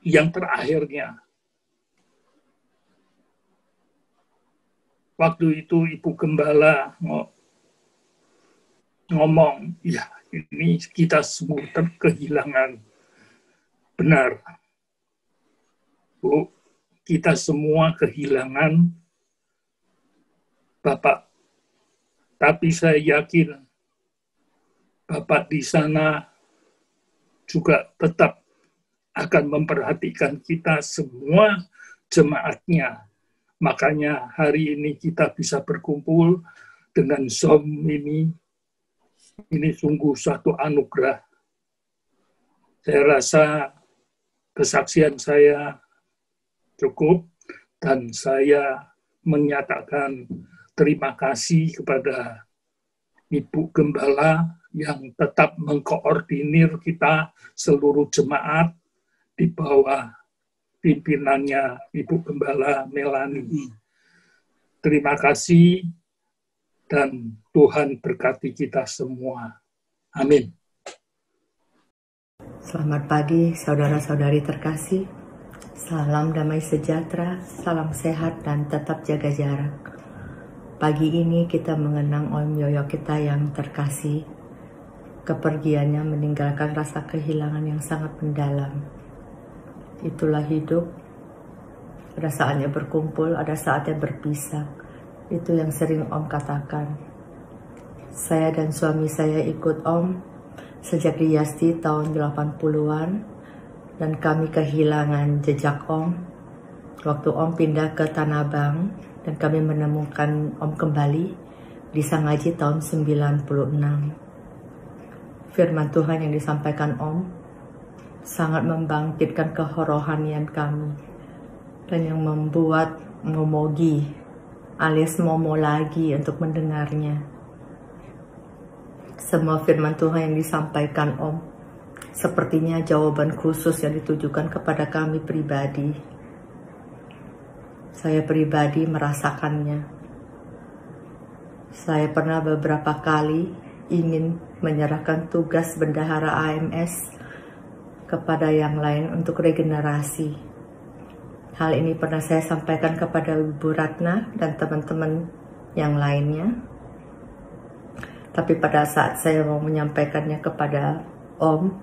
yang terakhirnya. Waktu itu Ibu Gembala ngomong, ya ini kita semua kehilangan. Benar. Bu, kita semua kehilangan Bapak. Tapi saya yakin Bapak di sana juga tetap akan memperhatikan kita semua jemaatnya. Makanya hari ini kita bisa berkumpul dengan Zoom ini. Ini sungguh suatu anugerah. Saya rasa kesaksian saya cukup dan saya menyatakan terima kasih kepada Ibu Gembala yang tetap mengkoordinir kita seluruh jemaat di bawah pimpinannya Ibu Gembala Melani. Terima kasih dan Tuhan berkati kita semua. Amin. Selamat pagi saudara-saudari terkasih. Salam damai sejahtera, salam sehat dan tetap jaga jarak. Pagi ini kita mengenang Om Yoyo kita yang terkasih. Kepergiannya meninggalkan rasa kehilangan yang sangat mendalam. Itulah hidup. Ada saatnya berkumpul, ada saatnya berpisah. Itu yang sering Om katakan. Saya dan suami saya ikut Om sejak di Yasti tahun 80-an. Dan kami kehilangan jejak Om waktu Om pindah ke Tanah Abang. Dan kami menemukan Om kembali di Sangaji tahun 96. Firman Tuhan yang disampaikan Om sangat membangkitkan kerohanian kami dan yang membuat ngomogi alias momo lagi untuk mendengarnya. Semua firman Tuhan yang disampaikan Om sepertinya jawaban khusus yang ditujukan kepada kami pribadi. Saya pribadi merasakannya. Saya pernah beberapa kali ingin menyerahkan tugas bendahara AMS kepada yang lain untuk regenerasi. Hal ini pernah saya sampaikan kepada Ibu Ratna dan teman-teman yang lainnya. Tapi pada saat saya mau menyampaikannya kepada Om,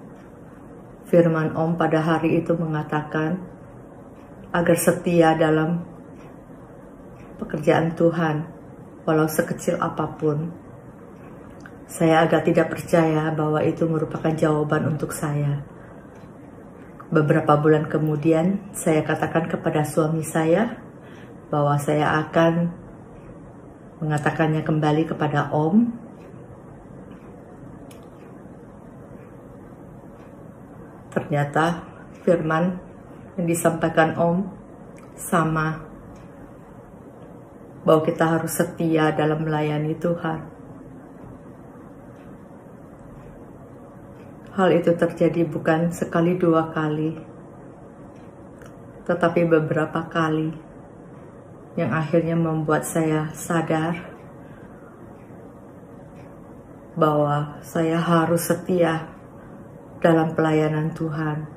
firman Om pada hari itu mengatakan agar setia dalam pekerjaan Tuhan, walau sekecil apapun. Saya agak tidak percaya bahwa itu merupakan jawaban untuk saya. Beberapa bulan kemudian, saya katakan kepada suami saya bahwa saya akan mengatakannya kembali kepada Om. Ternyata firman yang disampaikan Om sama, bahwa kita harus setia dalam melayani Tuhan. Hal itu terjadi bukan sekali dua kali, tetapi beberapa kali, yang akhirnya membuat saya sadar bahwa saya harus setia dalam pelayanan Tuhan.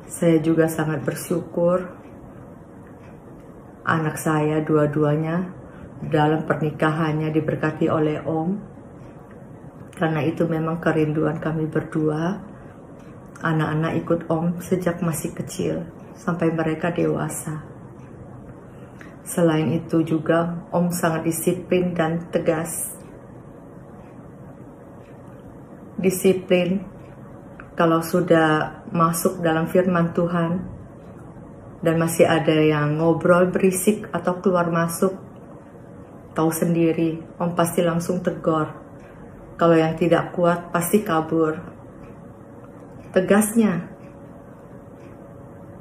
Saya juga sangat bersyukur anak saya dua-duanya dalam pernikahannya diberkati oleh Om. Karena itu memang kerinduan kami berdua. Anak-anak ikut Om sejak masih kecil sampai mereka dewasa. Selain itu juga Om sangat disiplin dan tegas. Disiplin kalau sudah masuk dalam firman Tuhan dan masih ada yang ngobrol berisik atau keluar masuk, tahu sendiri, Om pasti langsung tegur. Kalau yang tidak kuat pasti kabur. Tegasnya,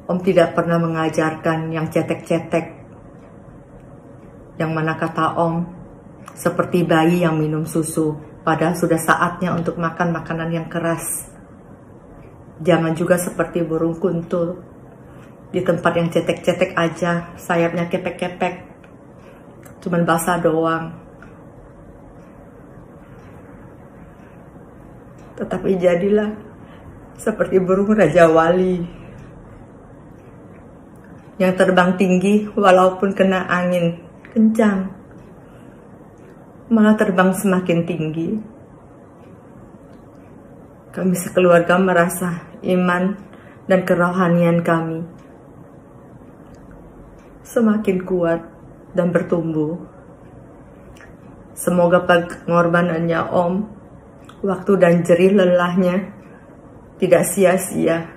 Om tidak pernah mengajarkan yang cetek-cetek. Yang mana kata Om, seperti bayi yang minum susu, padahal sudah saatnya untuk makan makanan yang keras. Jangan juga seperti burung kuntul, di tempat yang cetek-cetek aja, sayapnya kepek-kepek, cuman basah doang. Tetapi jadilah seperti burung Raja Wali yang terbang tinggi walaupun kena angin kencang, malah terbang semakin tinggi. Kami sekeluarga merasa iman dan kerohanian kami semakin kuat dan bertumbuh. Semoga pengorbanannya Om, waktu dan jerih lelahnya tidak sia-sia.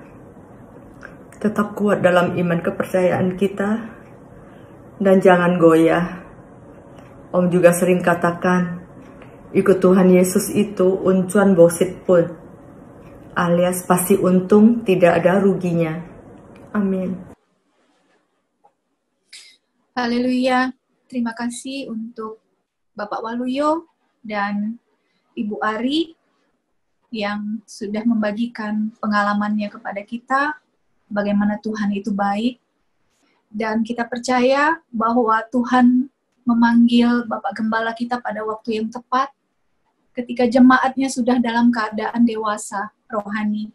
Tetap kuat dalam iman kepercayaan kita dan jangan goyah. Om juga sering katakan, ikut Tuhan Yesus itu uncuan bosit pun, alias pasti untung tidak ada ruginya. Amin. Haleluya. Terima kasih untuk Bapak Waluyo dan Ibu Ari yang sudah membagikan pengalamannya kepada kita, bagaimana Tuhan itu baik, dan kita percaya bahwa Tuhan memanggil Bapak Gembala kita pada waktu yang tepat, ketika jemaatnya sudah dalam keadaan dewasa rohani.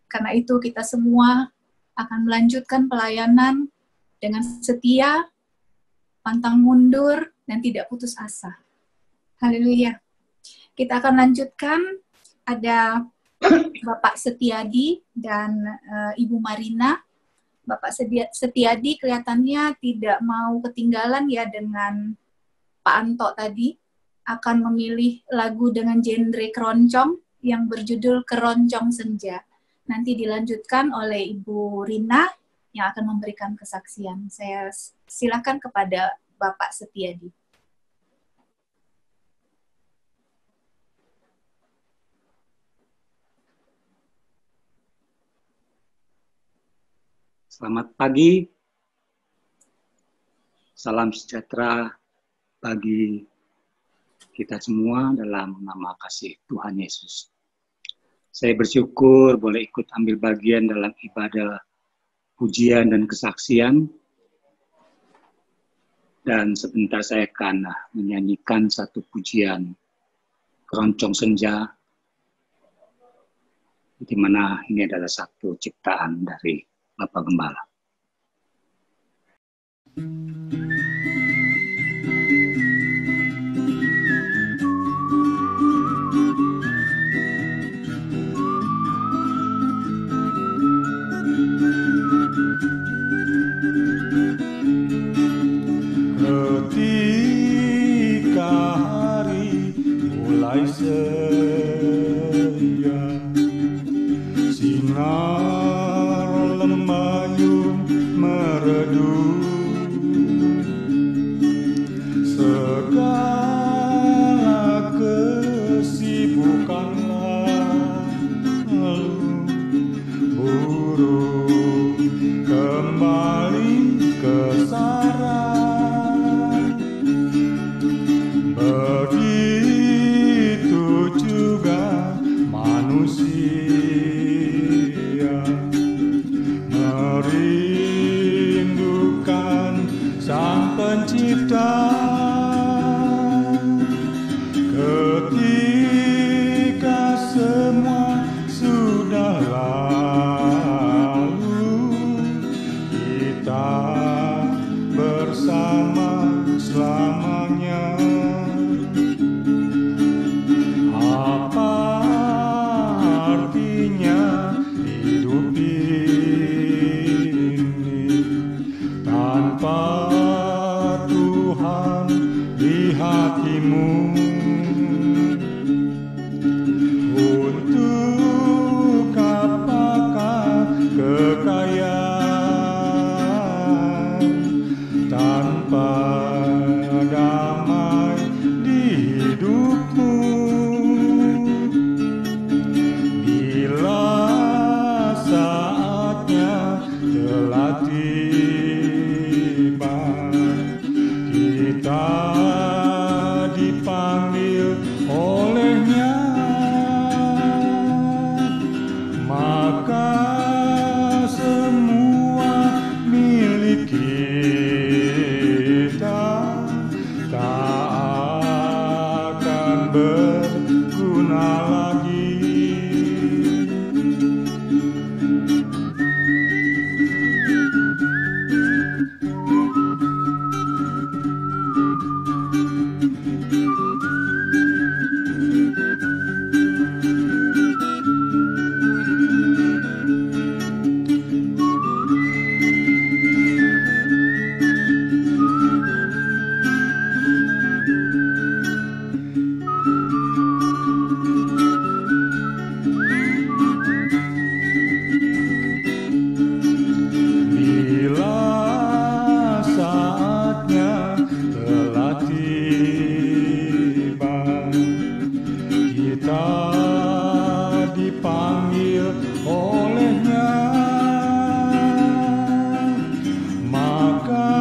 Karena itu kita semua akan melanjutkan pelayanan dengan setia, pantang mundur, dan tidak putus asa. Haleluya. Kita akan lanjutkan. Ada Bapak Setiadi dan Ibu Marina. Bapak Setiadi kelihatannya tidak mau ketinggalan ya dengan Pak Anto tadi. Akan memilih lagu dengan genre keroncong yang berjudul Keroncong Senja. Nanti dilanjutkan oleh Ibu Rina yang akan memberikan kesaksian. Saya silakan kepada Bapak Setiadi. Selamat pagi, salam sejahtera bagi kita semua dalam nama kasih Tuhan Yesus. Saya bersyukur boleh ikut ambil bagian dalam ibadah pujian dan kesaksian. Dan sebentar saya akan menyanyikan satu pujian Keroncong Senja, di mana ini adalah satu ciptaan dari Bapak Gembala. Ketika hari mulai senja, sinar lembayung meredup, hatimu untuk apakah kekayaan tanpa damai di hidupmu? Bila saatnya telah tiba, kita dipanggil olehnya, maka semua milik kita tak akan berguna lagi. Bila saatnya telah tiba, kita dipanggil olehnya, maka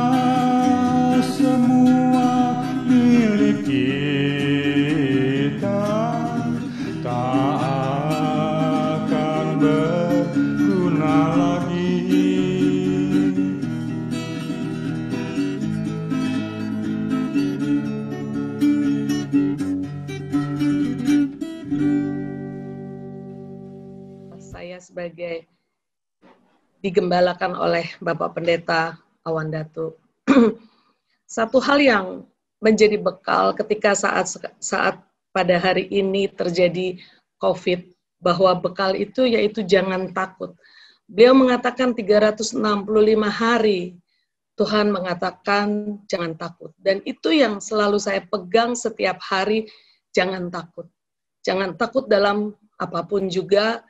semua milik kita tak akan berguna lagi. Saya sebagai digembalakan oleh Bapak Pendeta Awan Datuk. Satu hal yang menjadi bekal ketika saat pada hari ini terjadi COVID, bahwa bekal itu yaitu jangan takut. Beliau mengatakan 365 hari Tuhan mengatakan jangan takut. Dan itu yang selalu saya pegang setiap hari, jangan takut. Jangan takut dalam apapun juga.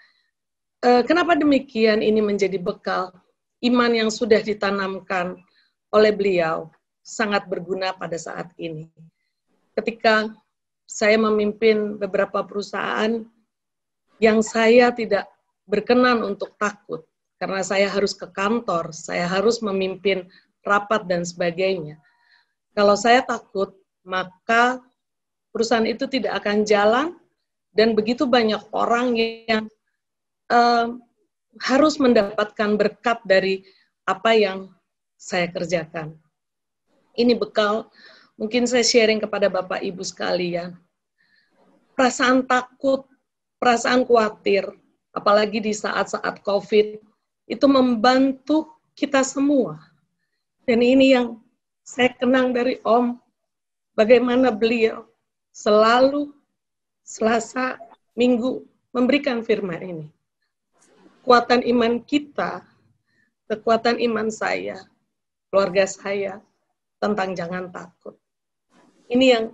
Kenapa demikian? Ini menjadi bekal. Iman yang sudah ditanamkan oleh beliau sangat berguna pada saat ini. Ketika saya memimpin beberapa perusahaan yang saya tidak berkenan untuk takut, karena saya harus ke kantor, saya harus memimpin rapat dan sebagainya. Kalau saya takut, maka perusahaan itu tidak akan jalan, dan begitu banyak orang yang harus mendapatkan berkat dari apa yang saya kerjakan. Ini bekal, mungkin saya sharing kepada Bapak Ibu sekalian. Perasaan takut, perasaan khawatir, apalagi di saat-saat COVID, itu membantu kita semua. Dan ini yang saya kenang dari Om, bagaimana beliau selalu Selasa, Minggu memberikan firman ini. Kekuatan iman kita, kekuatan iman saya, keluarga saya, tentang jangan takut. Ini yang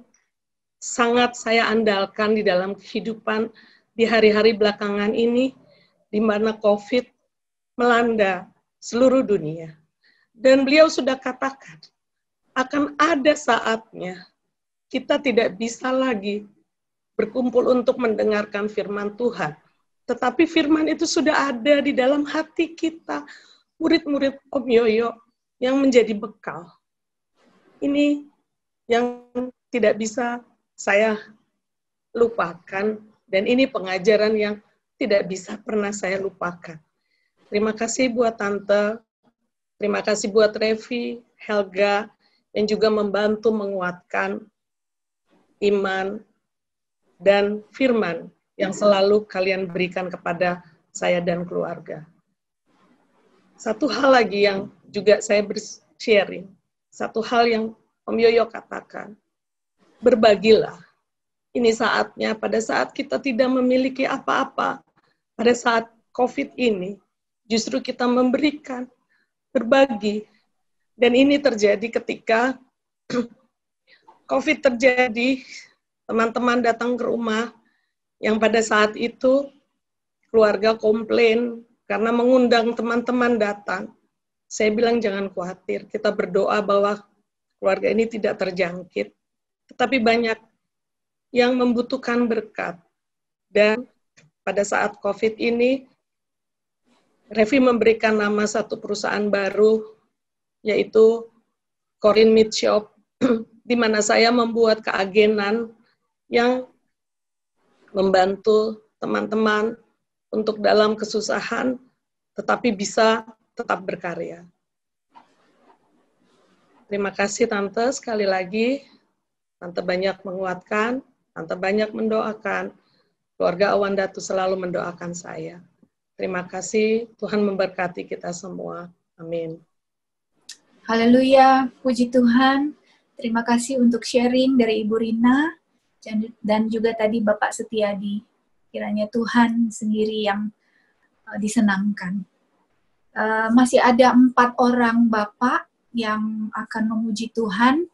sangat saya andalkan di dalam kehidupan di hari-hari belakangan ini, di mana COVID melanda seluruh dunia. Dan beliau sudah katakan, akan ada saatnya kita tidak bisa lagi berkumpul untuk mendengarkan firman Tuhan. Tetapi firman itu sudah ada di dalam hati kita, murid-murid Om Yoyo, yang menjadi bekal. Ini yang tidak bisa saya lupakan, dan ini pengajaran yang tidak bisa pernah saya lupakan. Terima kasih buat Tante, terima kasih buat Revi, Helga, yang juga membantu menguatkan iman dan firman yang selalu kalian berikan kepada saya dan keluarga. Satu hal lagi yang juga saya sharing, satu hal yang Om Yoyo katakan, berbagilah. Ini saatnya, pada saat kita tidak memiliki apa-apa, pada saat COVID ini, justru kita memberikan, berbagi. Dan ini terjadi ketika COVID terjadi, teman-teman datang ke rumah yang pada saat itu keluarga komplain karena mengundang teman-teman datang. Saya bilang jangan khawatir, kita berdoa bahwa keluarga ini tidak terjangkit. Tetapi banyak yang membutuhkan berkat. Dan pada saat COVID ini, Revi memberikan nama satu perusahaan baru, yaitu Korean Meat Shop, di mana saya membuat keagenan yang membantu teman-teman untuk dalam kesusahan, tetapi bisa tetap berkarya. Terima kasih Tante, sekali lagi. Tante banyak menguatkan, Tante banyak mendoakan. Keluarga Awan Datu selalu mendoakan saya. Terima kasih, Tuhan memberkati kita semua. Amin. Haleluya, puji Tuhan. Terima kasih untuk sharing dari Ibu Rina dan juga tadi Bapak Setiadi. Kiranya Tuhan sendiri yang disenangkan. Masih ada 4 orang Bapak yang akan memuji Tuhan.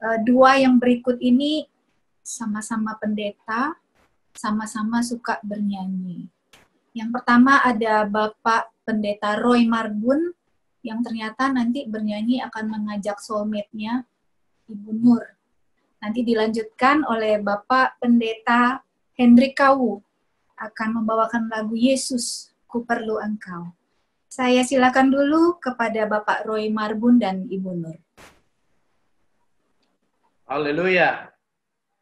2 yang berikut ini sama-sama pendeta, sama-sama suka bernyanyi. Yang pertama ada Bapak Pendeta Roy Marbun, yang ternyata nanti bernyanyi akan mengajak soulmate-nya Ibu Nur. Nanti dilanjutkan oleh Bapak Pendeta Hendrik Kawu, akan membawakan lagu Yesus, Ku Perlu Engkau. Saya silakan dulu kepada Bapak Roy Marbun dan Ibu Nur. Haleluya.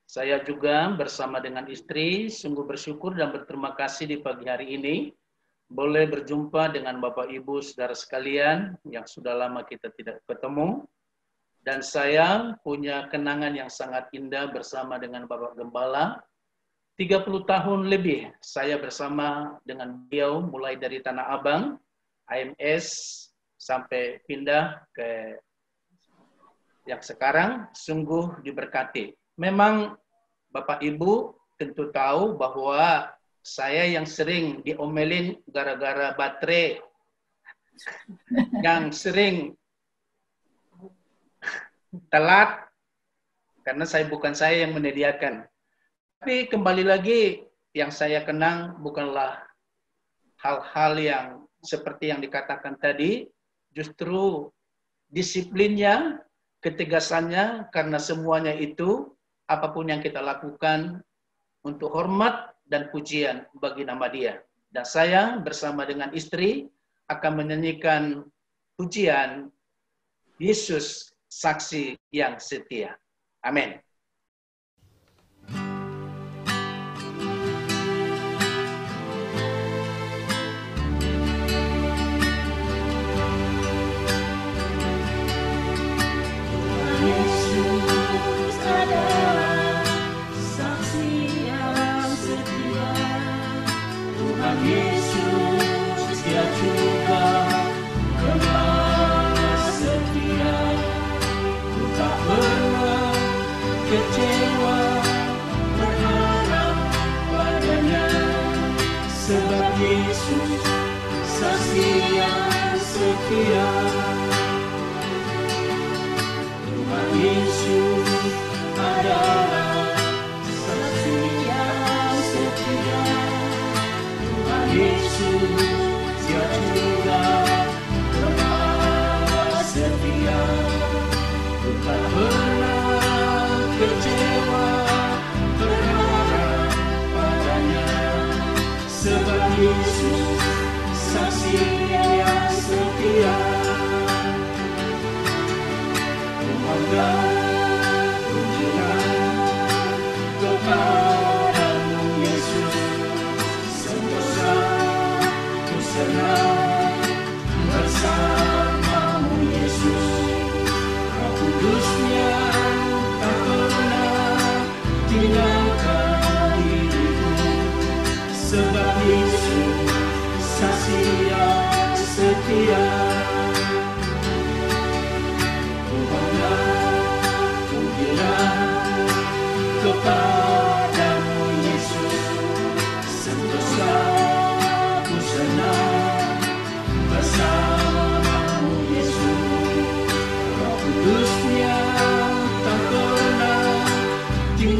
Saya juga bersama dengan istri sungguh bersyukur dan berterima kasih di pagi hari ini boleh berjumpa dengan Bapak Ibu Saudara sekalian yang sudah lama kita tidak ketemu. Dan saya punya kenangan yang sangat indah bersama dengan Bapak Gembala. 30 tahun lebih saya bersama dengan beliau mulai dari Tanah Abang, AMS, sampai pindah ke yang sekarang, sungguh diberkati. Memang Bapak Ibu tentu tahu bahwa saya yang sering diomelin gara-gara baterai, yang sering telat, karena bukan saya yang menyediakan. Tapi kembali lagi, yang saya kenang bukanlah hal-hal yang seperti yang dikatakan tadi, justru disiplinnya, ketegasannya, karena semuanya itu, apapun yang kita lakukan, untuk hormat dan pujian bagi nama Dia. Dan saya bersama dengan istri akan menyanyikan pujian Yesus, saksi yang setia. Amin. Yesus, Dia juga Gembala setia. Ku tak pernah kecewa berharap padanya, sebab Yesus saksi yang setia. Tuhan Yesus adalah saksi yang setia. Yesus, Dia juga Gembala setia. Ku tak pernah kecewa berharap padanya, sebab Yesus saksi yang setia. Ku bangga pujian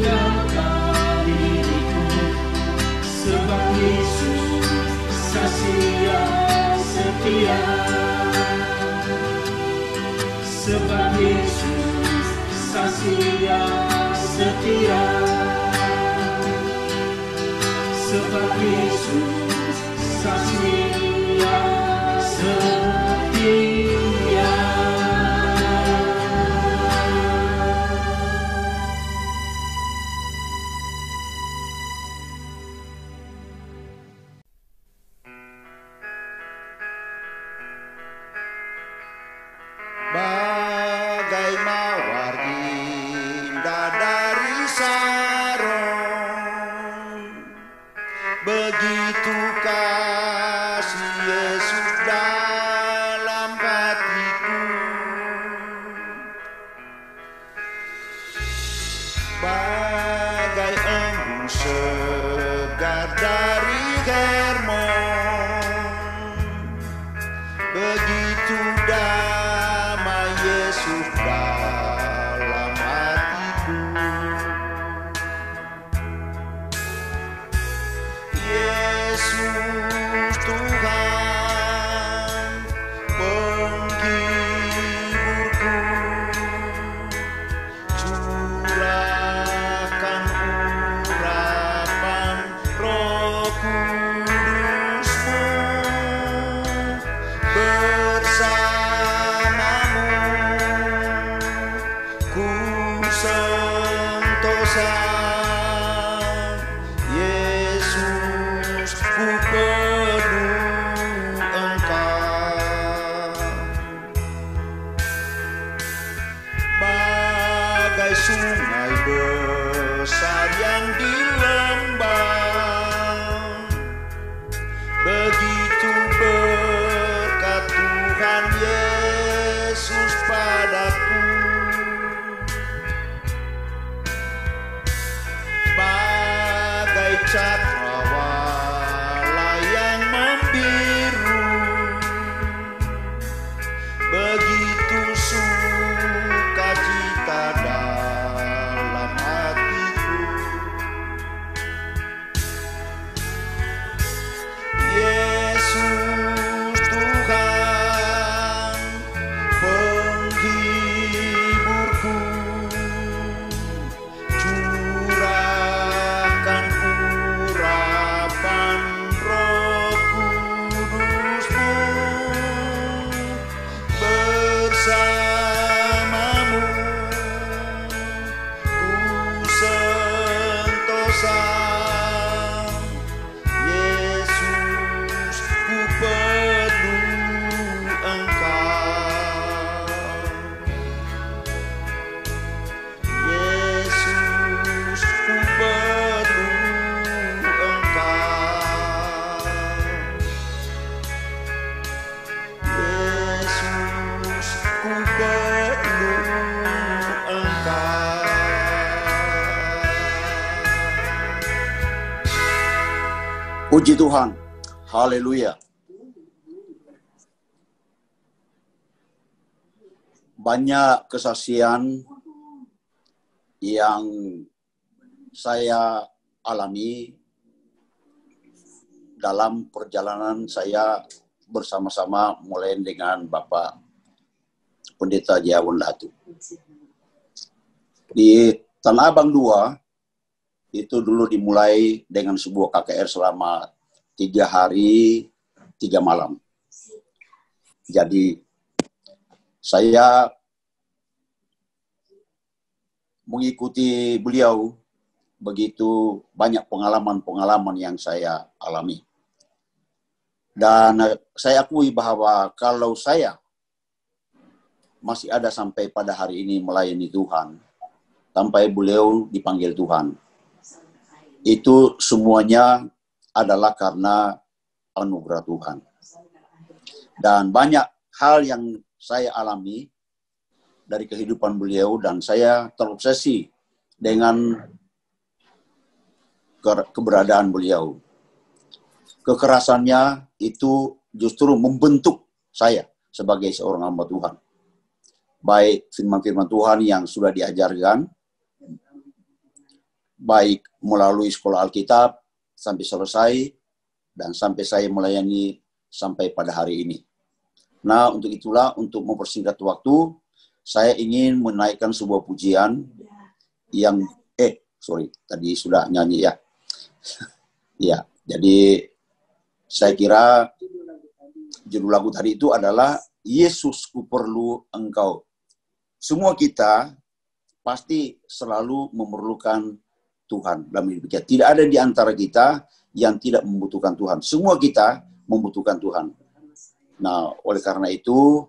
tinggalkan diriku, sebab Yesus saksi yang setia. Sebab Yesus saksi yang setia. Sebab Yesus saksi yang setia. Bagai mawar indah dari Saron, begitu kasih Yesus dalam hatiku. Bagai embun segar dari Hermon, begitu damai Yesus dalam hatiku. Yesus Tuhan penghiburku, curahkan urapan Roh Kudus-Mu, bersamamu ku sentosa. Yesus, ku perlu Engkau. Bagai sungai besar yang di lembah, begitu berkat Tuhan Yesus padaku. Bagai cakrawala yang membiru, begitu sukacita dalam hatiku. Yesus Tuhan penghiburku, curahkan urapan Roh Kudus-Mu, bersamamu ku sentosa. Yesus, ku perlu Engkau. Yesus, ku perlu Engkau. Yesus, ku perlu Engkau. Puji Tuhan. Haleluya. Banyak kesaksian yang saya alami dalam perjalanan saya bersama-sama mulai dengan Bapak Pendeta Jawan Datu. Di Tanah Abang 2, itu dulu dimulai dengan sebuah KKR selama 3 hari 3 malam. Jadi saya mengikuti beliau, begitu banyak pengalaman-pengalaman yang saya alami. Dan saya akui bahwa kalau saya masih ada sampai pada hari ini melayani Tuhan, sampai beliau dipanggil Tuhan, itu semuanya adalah karena anugerah Tuhan. Dan banyak hal yang saya alami dari kehidupan beliau, dan saya terobsesi dengan keberadaan beliau. Kekerasannya itu justru membentuk saya sebagai seorang hamba Tuhan. Baik firman-firman Tuhan yang sudah diajarkan, baik melalui sekolah Alkitab sampai selesai dan sampai saya melayani sampai pada hari ini. Nah, untuk itulah, untuk mempersingkat waktu, saya ingin menaikkan sebuah pujian yang tadi sudah nyanyi ya. Ya, jadi saya kira judul lagu tadi itu adalah Yesus, ku perlu Engkau. Semua kita pasti selalu memerlukan Tuhan dalam hidup kita. Tidak ada di antara kita yang tidak membutuhkan Tuhan. Semua kita membutuhkan Tuhan. Nah, oleh karena itu,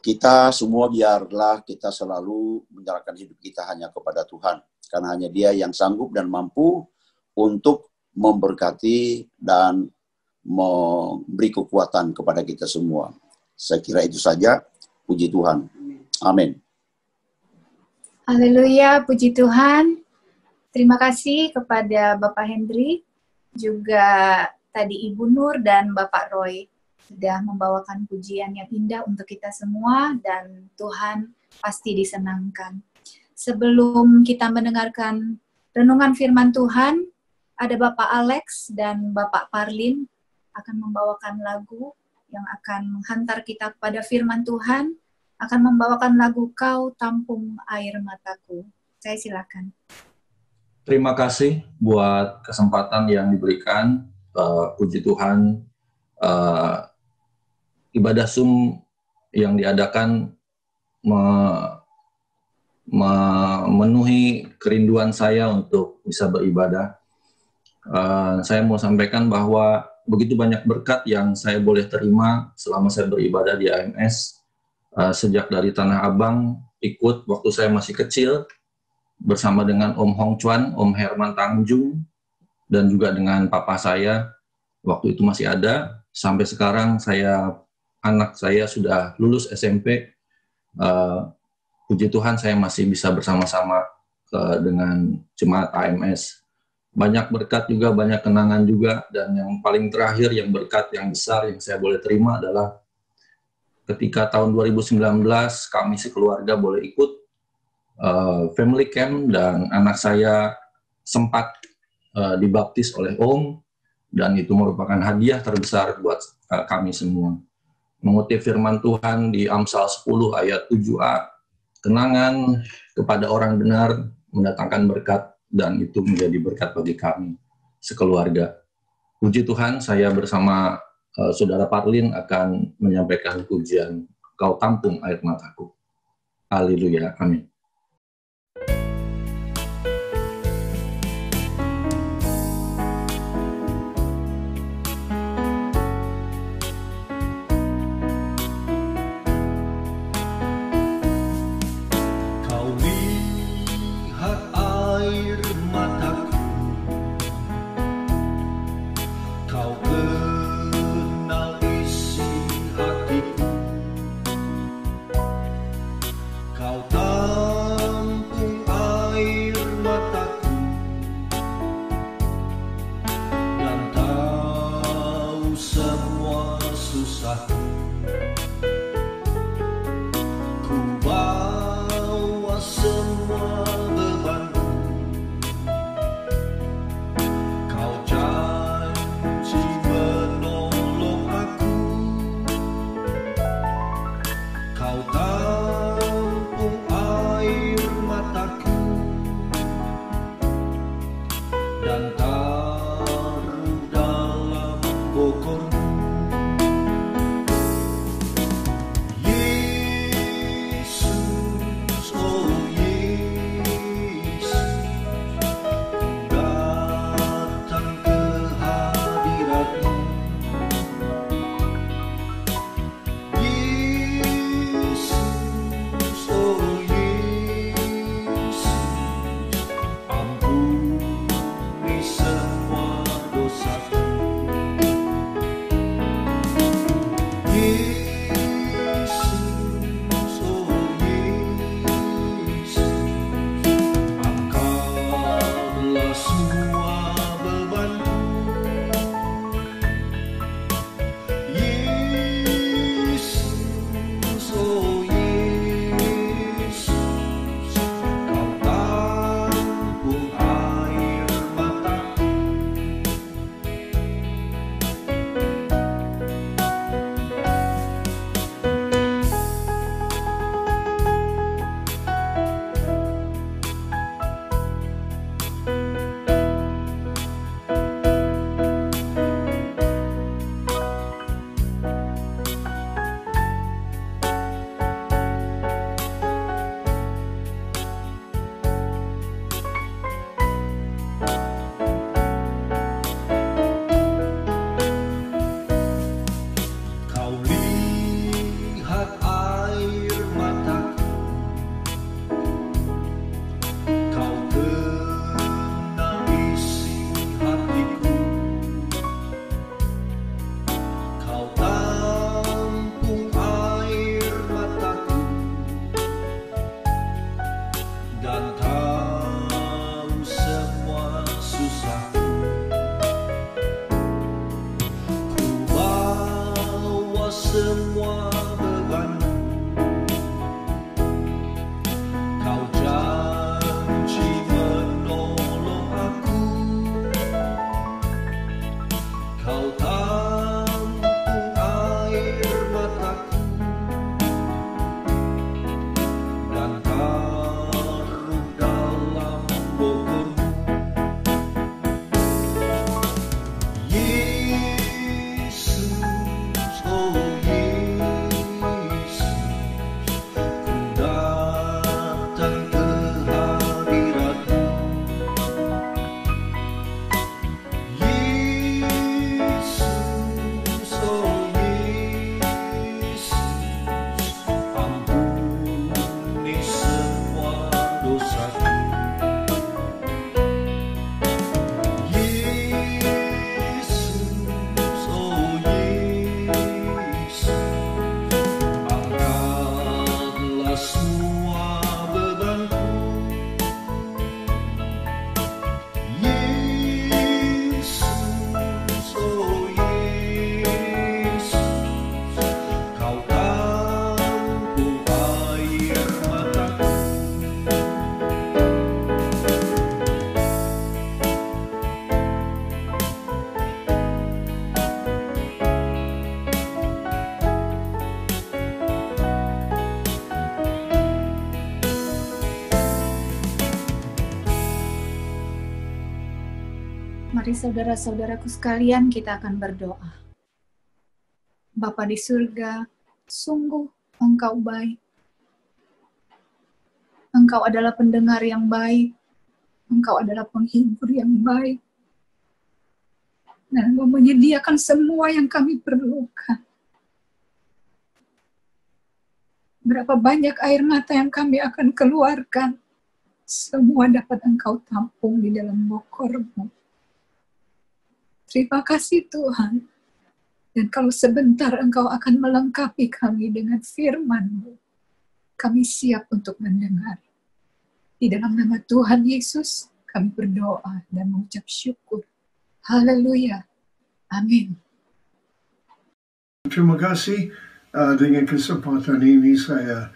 kita semua biarlah kita selalu menyerahkan hidup kita hanya kepada Tuhan. Karena hanya Dia yang sanggup dan mampu untuk memberkati dan memberi kekuatan kepada kita semua. Saya kira itu saja. Puji Tuhan. Amin. Haleluya, puji Tuhan. Terima kasih kepada Bapak Hendri, juga tadi Ibu Nur dan Bapak Roy sudah membawakan pujian yang indah untuk kita semua dan Tuhan pasti disenangkan. Sebelum kita mendengarkan renungan firman Tuhan, ada Bapak Alex dan Bapak Parlin akan membawakan lagu yang akan menghantar kita kepada firman Tuhan, akan membawakan lagu Kau Tampung Air Mataku. Saya silakan. Terima kasih buat kesempatan yang diberikan. Puji Tuhan, ibadah Zoom yang diadakan memenuhi kerinduan saya untuk bisa beribadah. Saya mau sampaikan bahwa begitu banyak berkat yang saya boleh terima selama saya beribadah di AMS. Sejak dari Tanah Abang, ikut waktu saya masih kecil, bersama dengan Om Hong Chuan, Om Herman Tangjung, dan juga dengan papa saya, waktu itu masih ada. Sampai sekarang anak saya sudah lulus SMP. Puji Tuhan saya masih bisa bersama-sama dengan jemaat AMS. Banyak berkat juga, banyak kenangan juga, dan yang paling terakhir, yang berkat yang besar yang saya boleh terima adalah ketika tahun 2019 kami sekeluarga boleh ikut family camp, dan anak saya sempat dibaptis oleh Om, dan itu merupakan hadiah terbesar buat kami semua. Mengutip firman Tuhan di Amsal 10 ayat 7a, kenangan kepada orang benar mendatangkan berkat, dan itu menjadi berkat bagi kami sekeluarga. Puji Tuhan, saya bersama Saudara Parlin akan menyampaikan pujian Kau Tampung Air Mataku. Haleluya, amin. Mari saudara-saudaraku sekalian, kita akan berdoa. Bapa di surga, sungguh Engkau baik. Engkau adalah pendengar yang baik. Engkau adalah penghibur yang baik. Dan Engkau menyediakan semua yang kami perlukan. Berapa banyak air mata yang kami akan keluarkan, semua dapat Engkau tampung di dalam bokor-Mu. Terima kasih Tuhan. Dan kalau sebentar Engkau akan melengkapi kami dengan firman-Mu, kami siap untuk mendengar. Di dalam nama Tuhan Yesus, kami berdoa dan mengucap syukur. Haleluya. Amin. Terima kasih. Dengan kesempatan ini saya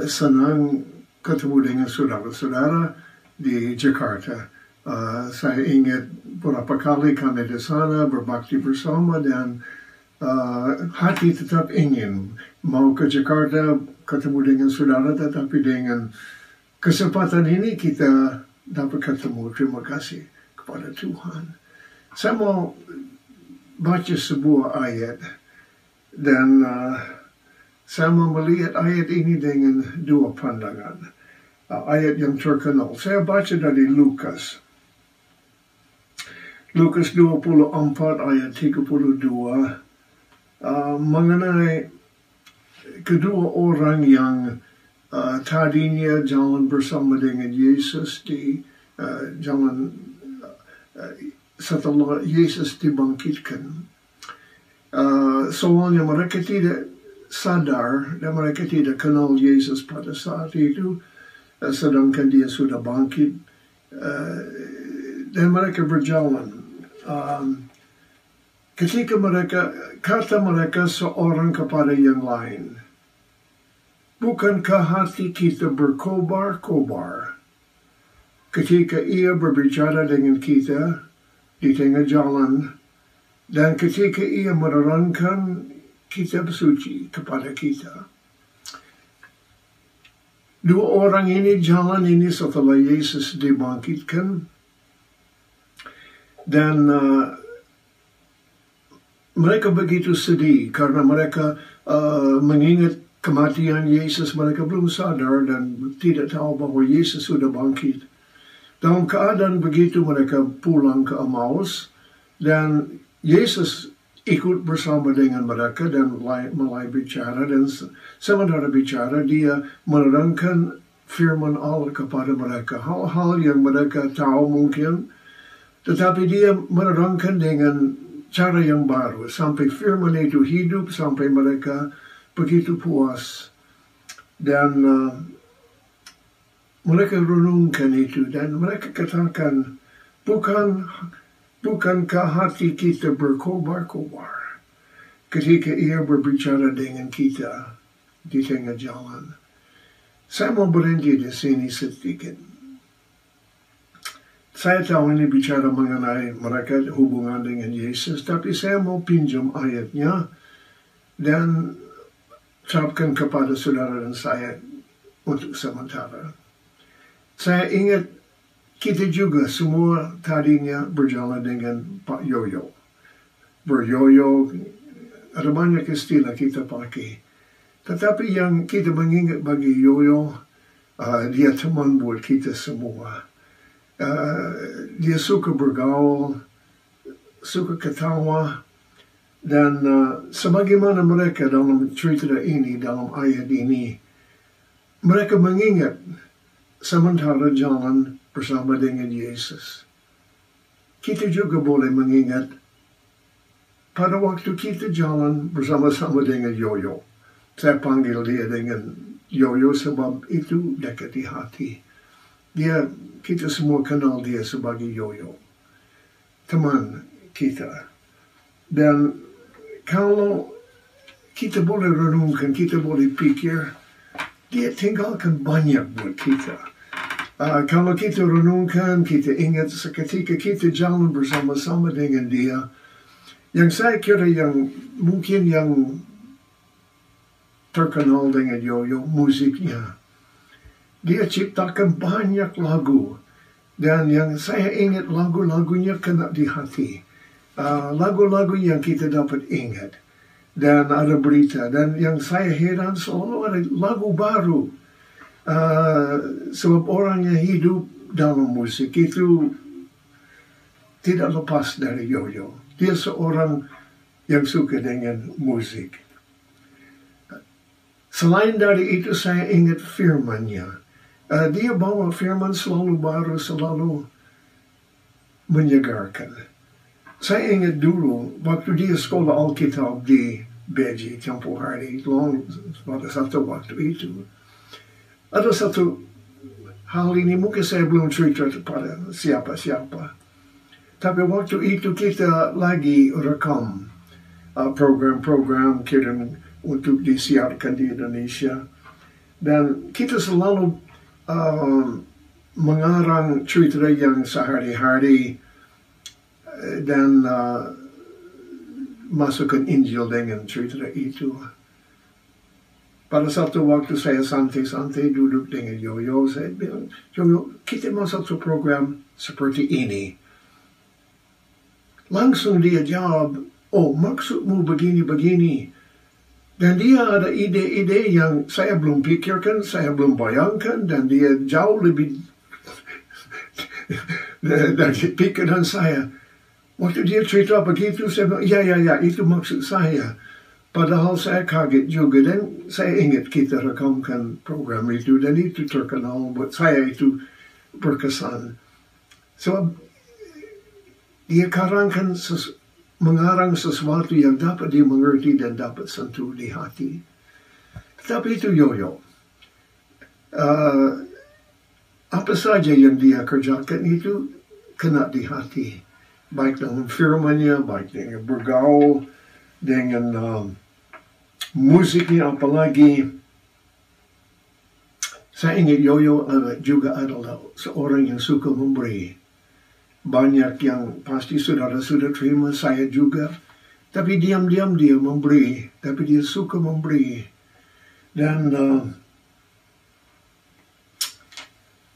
senang ketemu dengan saudara-saudara di Jakarta. Saya ingat beberapa kali kami di sana berbakti bersama dan hati tetap ingin mau ke Jakarta ketemu dengan saudara, tetapi dengan kesempatan ini kita dapat ketemu. Terima kasih kepada Tuhan. Saya mau baca sebuah ayat dan saya mau melihat ayat ini dengan dua pandangan. Ayat yang terkenal. Saya baca dari Lukas. Lukas 24 ayat 32 mengenai kedua orang yang tadinya jalan bersama dengan Yesus di jalan setelah Yesus dibangkitkan. Soalnya mereka tidak sadar dan mereka tidak kenal Yesus pada saat itu, sedangkan dia sudah bangkit, dan mereka berjalan. Ketika kata mereka seorang kepada yang lain, bukankah hati kita berkobar-kobar ketika ia berbicara dengan kita di tengah jalan, dan ketika ia menerangkan kitab suci kepada kita. Dua orang ini jalan ini setelah Yesus dibangkitkan, dan mereka begitu sedih karena mereka mengingat kematian Yesus. Mereka belum sadar dan tidak tahu bahwa Yesus sudah bangkit. Dalam keadaan begitu mereka pulang ke Emmaus, dan Yesus ikut bersama dengan mereka dan mulai bicara, dan sementara bicara dia menerangkan firman Allah kepada mereka, hal-hal yang mereka tahu mungkin, tetapi dia menerangkan dengan cara yang baru sampai firman itu hidup, sampai mereka begitu puas, dan mereka renungkan itu dan mereka katakan, bukankah hati kita berkobar-kobar ketika ia berbicara dengan kita di tengah jalan? Saya mau berhenti di sini sedikit. Saya tahu ini bicara mengenai mereka hubungan dengan Yesus, tapi saya mau pinjam ayatnya dan ucapkan kepada saudara dan saya untuk sementara. Saya ingat kita juga semua tadinya berjalan dengan Pak Yoyo. Beryoyo, ada banyak istilah kita pakai. Tetapi yang kita mengingat bagi Yoyo, dia teman buat kita semua. Dia suka bergaul, suka ketawa, dan sebagaimana mereka dalam cerita ini, dalam ayat ini, mereka mengingat sementara jalan bersama dengan Yesus. Kita juga boleh mengingat pada waktu kita jalan bersama-sama dengan Yoyo. Saya panggil dia dengan Yoyo sebab itu dekat di hati. Kita semua kenal dia sebagai Yoyo, teman kita. Dan kalau kita boleh renungkan, kita boleh pikir, dia tinggalkan banyak buat kita. Kalau kita renungkan, kita ingat seketika kita jalan bersama-sama dengan dia. Yang saya kira yang mungkin yang terkenal dengan Yoyo, musiknya. Dia ciptakan banyak lagu Dan yang saya ingat lagu-lagunya kena di hati. Lagu-lagu yang kita dapat ingat. Dan ada berita. Dan yang saya heran selalu ada lagu baru. Sebab orang yang hidup dalam musik itu tidak lepas dari Yoyo. Dia seorang yang suka dengan musik. Selain dari itu saya ingat firman-Nya. Dia bawa firman selalu baru, selalu menyegarkan. Saya ingat dulu, waktu dia sekolah Alkitab di Beji, Tempoh Hari, pada satu waktu itu. Ada satu hal ini, mungkin saya belum cerita kepada siapa-siapa. Tapi waktu itu kita lagi rekam program-program kita untuk disiarkan di Indonesia. Dan kita selalu mengarang cerita yang sehari-hari dan masukkan Injil dengan cerita itu. Pada satu waktu saya santai-santai duduk dengan Yoyo, saya bilang, Yoyo, kita mau satu program seperti ini. Langsung dia jawab, oh maksudmu begini-begini. Dan dia ada ide-ide yang saya belum pikirkan, saya belum bayangkan, dan dia jauh lebih dari pikiran saya. Waktu dia cerita begitu, saya bilang, ya, itu maksud saya. Padahal saya kaget juga, dan saya ingat kita rekamkan program itu, dan itu terkenal buat saya, itu berkesan. So, dia mengarang sesuatu yang dapat dimengerti dan dapat sentuh di hati. Tapi itu Yoyo. Apa saja yang dia kerjakan itu kena di hati. Baik dengan firman-Nya, baik dengan bergaul, dengan musiknya apalagi. Saya ingat Yoyo juga adalah seorang yang suka memberi. Banyak yang pasti saudara-saudara terima, saya juga. Tapi diam-diam dia memberi. Tapi dia suka memberi. Dan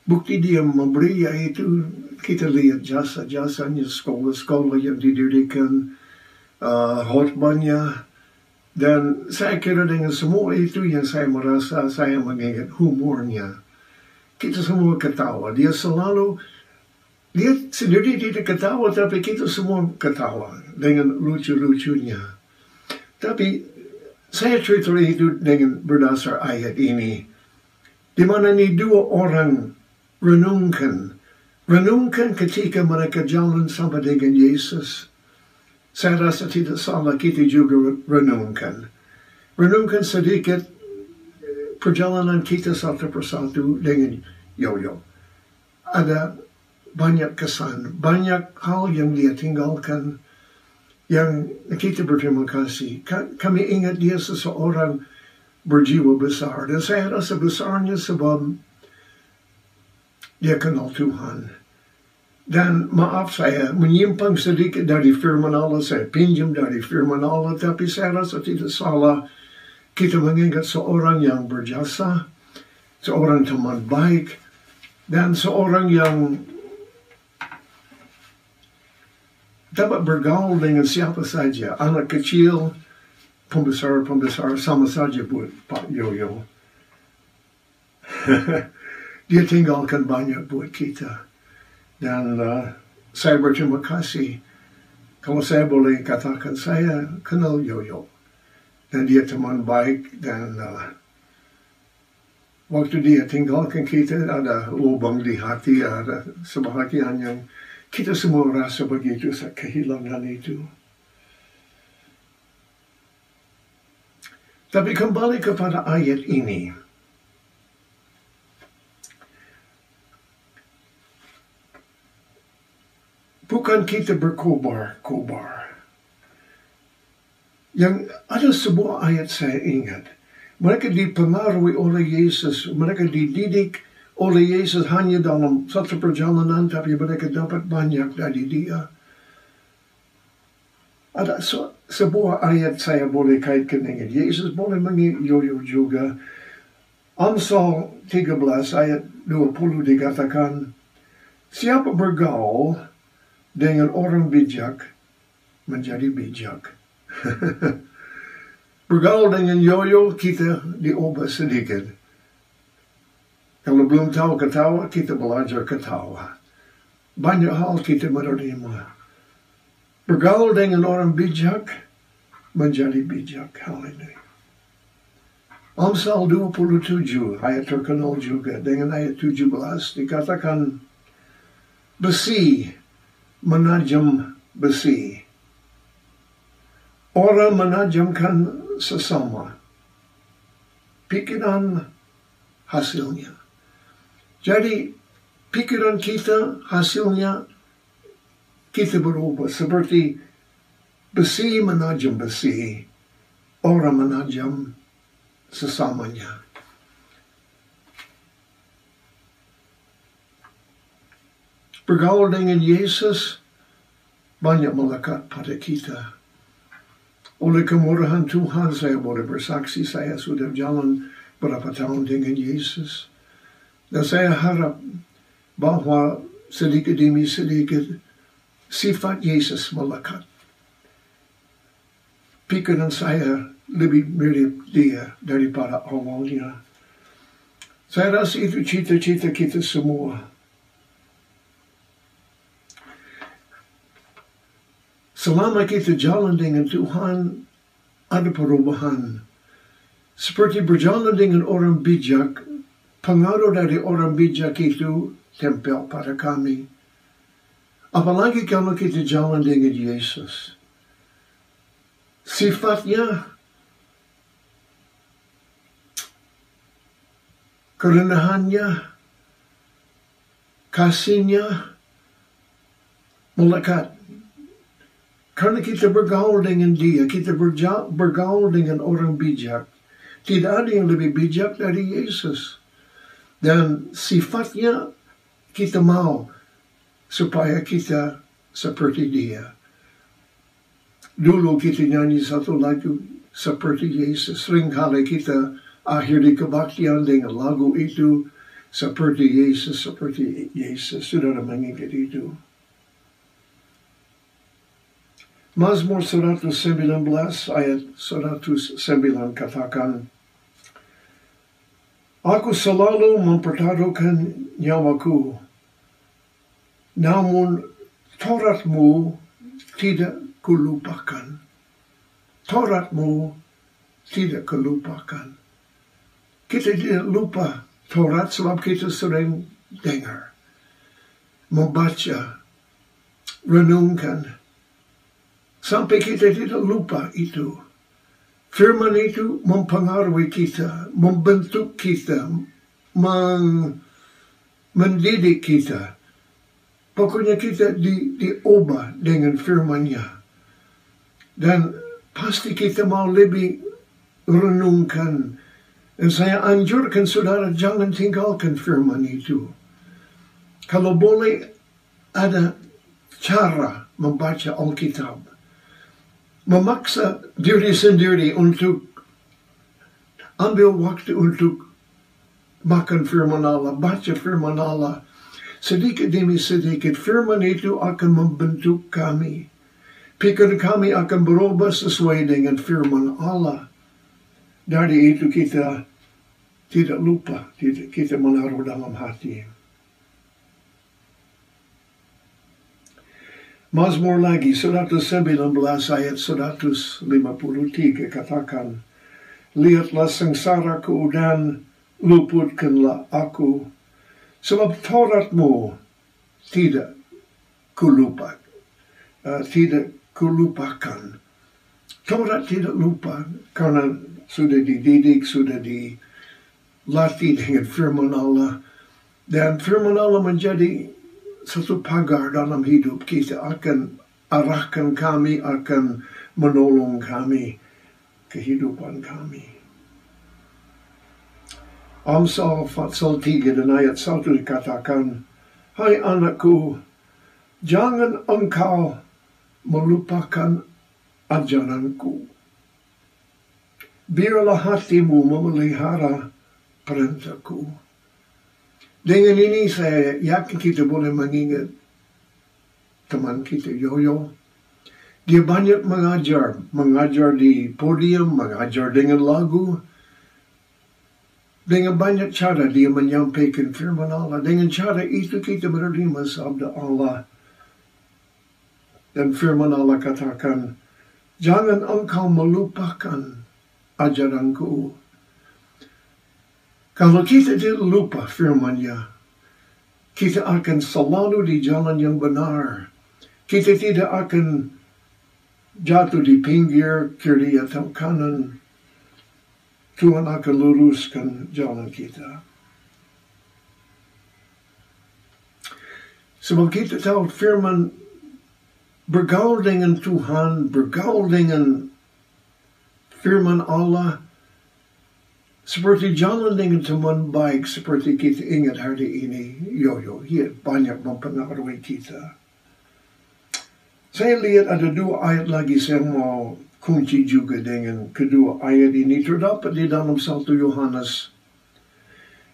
bukti dia memberi yaitu kita lihat jasa-jasanya, sekolah-sekolah yang didirikan, khotbahnya. Dan saya kira dengan semua itu yang saya merasa saya mengingat humornya. Kita semua ketawa. Dia sendiri tidak ketawa, tapi kita semua ketawa dengan lucu-lucunya. Tapi saya cerita itu dengan berdasar ayat ini. Di mana ini dua orang renungkan ketika mereka jalan sama dengan Yesus. Saya rasa tidak salah kita juga renungkan sedikit perjalanan kita satu persatu dengan Yoyo. Ada banyak kesan, banyak hal yang dia tinggalkan yang kita berterima kasih. Kami ingat dia seseorang berjiwa besar, dan saya rasa besarnya sebab dia kenal Tuhan. Dan maaf saya menyimpang sedikit dari firman Allah, saya pinjam dari firman Allah, tapi saya rasa tidak salah kita mengingat seorang yang berjasa, seorang teman baik, dan seorang yang dapat bergaul dengan siapa saja, anak kecil, pembesar, sama saja buat Pak Yoyo. Dia tinggalkan banyak buat kita. Dan saya berterima kasih. Kalau saya boleh katakan, saya kenal Yoyo. Dan dia teman baik, dan waktu dia tinggalkan kita, ada lubang di hati, ada sebahagian yang kita semua rasa begitu, kehilangan itu. Tapi kembali kepada ayat ini. Bukan kita berkobar-kobar. Yang ada sebuah ayat saya ingat. Mereka dipengaruhi oleh Yesus. Mereka dididik oleh Yesus hanya dalam satu perjalanan, tapi mereka dapat banyak dari dia. Ada sebuah ayat saya boleh kaitkan dengan Yesus, boleh mengingat Yoyo juga. Amsal 13 ayat 20 dikatakan, Siapa bergaul dengan orang bijak menjadi bijak. Bergaul dengan yoyo, kita diubah sedikit. Kalau belum tahu ketawa, kita belajar ketawa. Banyak hal kita menerima. Bergaul dengan orang bijak menjadi bijak. Hal ini. Amsal 27 ayat terkenal juga dengan ayat 17 dikatakan besi menajam besi. Orang menajamkan sesama. Pikiran hasilnya. Jadi pikiran kita hasilnya kita berubah seperti besi menajam besi. Orang menajam sesamanya. Bergaul dengan Yesus banyak melekat pada kita. Oleh kemurahan Tuhan saya boleh bersaksi saya sudah jalan berapa tahun dengan Yesus. Dan saya harap bahwa sedikit demi sedikit sifat Yesus melekat. Pikiran saya lebih mirip dia daripada awalnya. Saya rasa itu cita-cita kita semua. Selama kita jalan dengan Tuhan, ada perubahan. Seperti berjalan dengan orang bijak, pengaruh dari orang bijak itu tempel pada kami. Apalagi kalau kita jalan dengan Yesus. Sifatnya kerendahannya, kasihnya melekat. Karena kita bergaul dengan dia, kita bergaul dengan orang bijak. Tidak ada yang lebih bijak dari Yesus. Dan sifatnya kita mau supaya kita seperti dia. Dulu kita nyanyi satu lagu seperti Yesus. Seringkali kita akhiri kebaktian dengan lagu itu seperti Yesus, seperti Yesus. Saudara mengingat itu. Mazmur 119 ayat 109 katakan, aku selalu mempertaruhkan nyawaku, namun Tauratmu tidak kulupakan. Tauratmu tidak kulupakan. Kita tidak lupa Taurat sebab kita sering dengar, membaca, renungkan. Sampai kita tidak lupa itu. Firman itu mempengaruhi kita, membentuk kita, mendidik kita. Pokoknya kita diubah dengan firman-Nya. Dan pasti kita mau lebih renungkan. Dan saya anjurkan saudara jangan tinggalkan firman itu. Kalau boleh ada cara membaca Alkitab. Memaksa diri sendiri untuk ambil waktu untuk makan firman Allah, baca firman Allah. Sedikit demi sedikit firman itu akan membentuk kami. Pikiran kami akan berubah sesuai dengan firman Allah. Dari itu kita tidak lupa, kita menaruh dalam hati. Mazmur lagi, 119 ayat 153 katakan, lihatlah sengsaraku dan luputkanlah aku, sebab Tauratmu tidak kulupakan. Taurat tidak lupa, karena sudah dididik, sudah dilatih dengan firman Allah. Dan firman Allah menjadi satu pagar dalam hidup kita, akan arahkan kami, akan menolong kami, kehidupan kami. Amsal pasal 3 dan ayat 1 dikatakan, hai anakku, jangan engkau melupakan ajaranku. Biarlah hatimu memelihara perintahku. Dengan ini saya yakin kita boleh mengingat teman kita Yoyo. Dia banyak mengajar di podium, mengajar dengan lagu. Dengan banyak cara dia menyampaikan firman Allah. Dengan cara itu kita menerima sabda Allah. Dan firman Allah katakan, jangan engkau melupakan ajaranku. Kalau kita tidak lupa firman-Nya, kita akan selalu di jalan yang benar. Kita tidak akan jatuh di pinggir kiri atau kanan. Tuhan akan luruskan jalan kita. Sebab kita tahu firman bergaul dengan Tuhan, bergaul dengan firman Allah, seperti jalan dengan teman baik, seperti kita ingat hari ini, Yoyo, dia banyak mempengaruhi kita. Saya lihat ada 2 ayat lagi saya mau kunci juga dengan kedua ayat ini. Terdapat di dalam 1 Yohanes.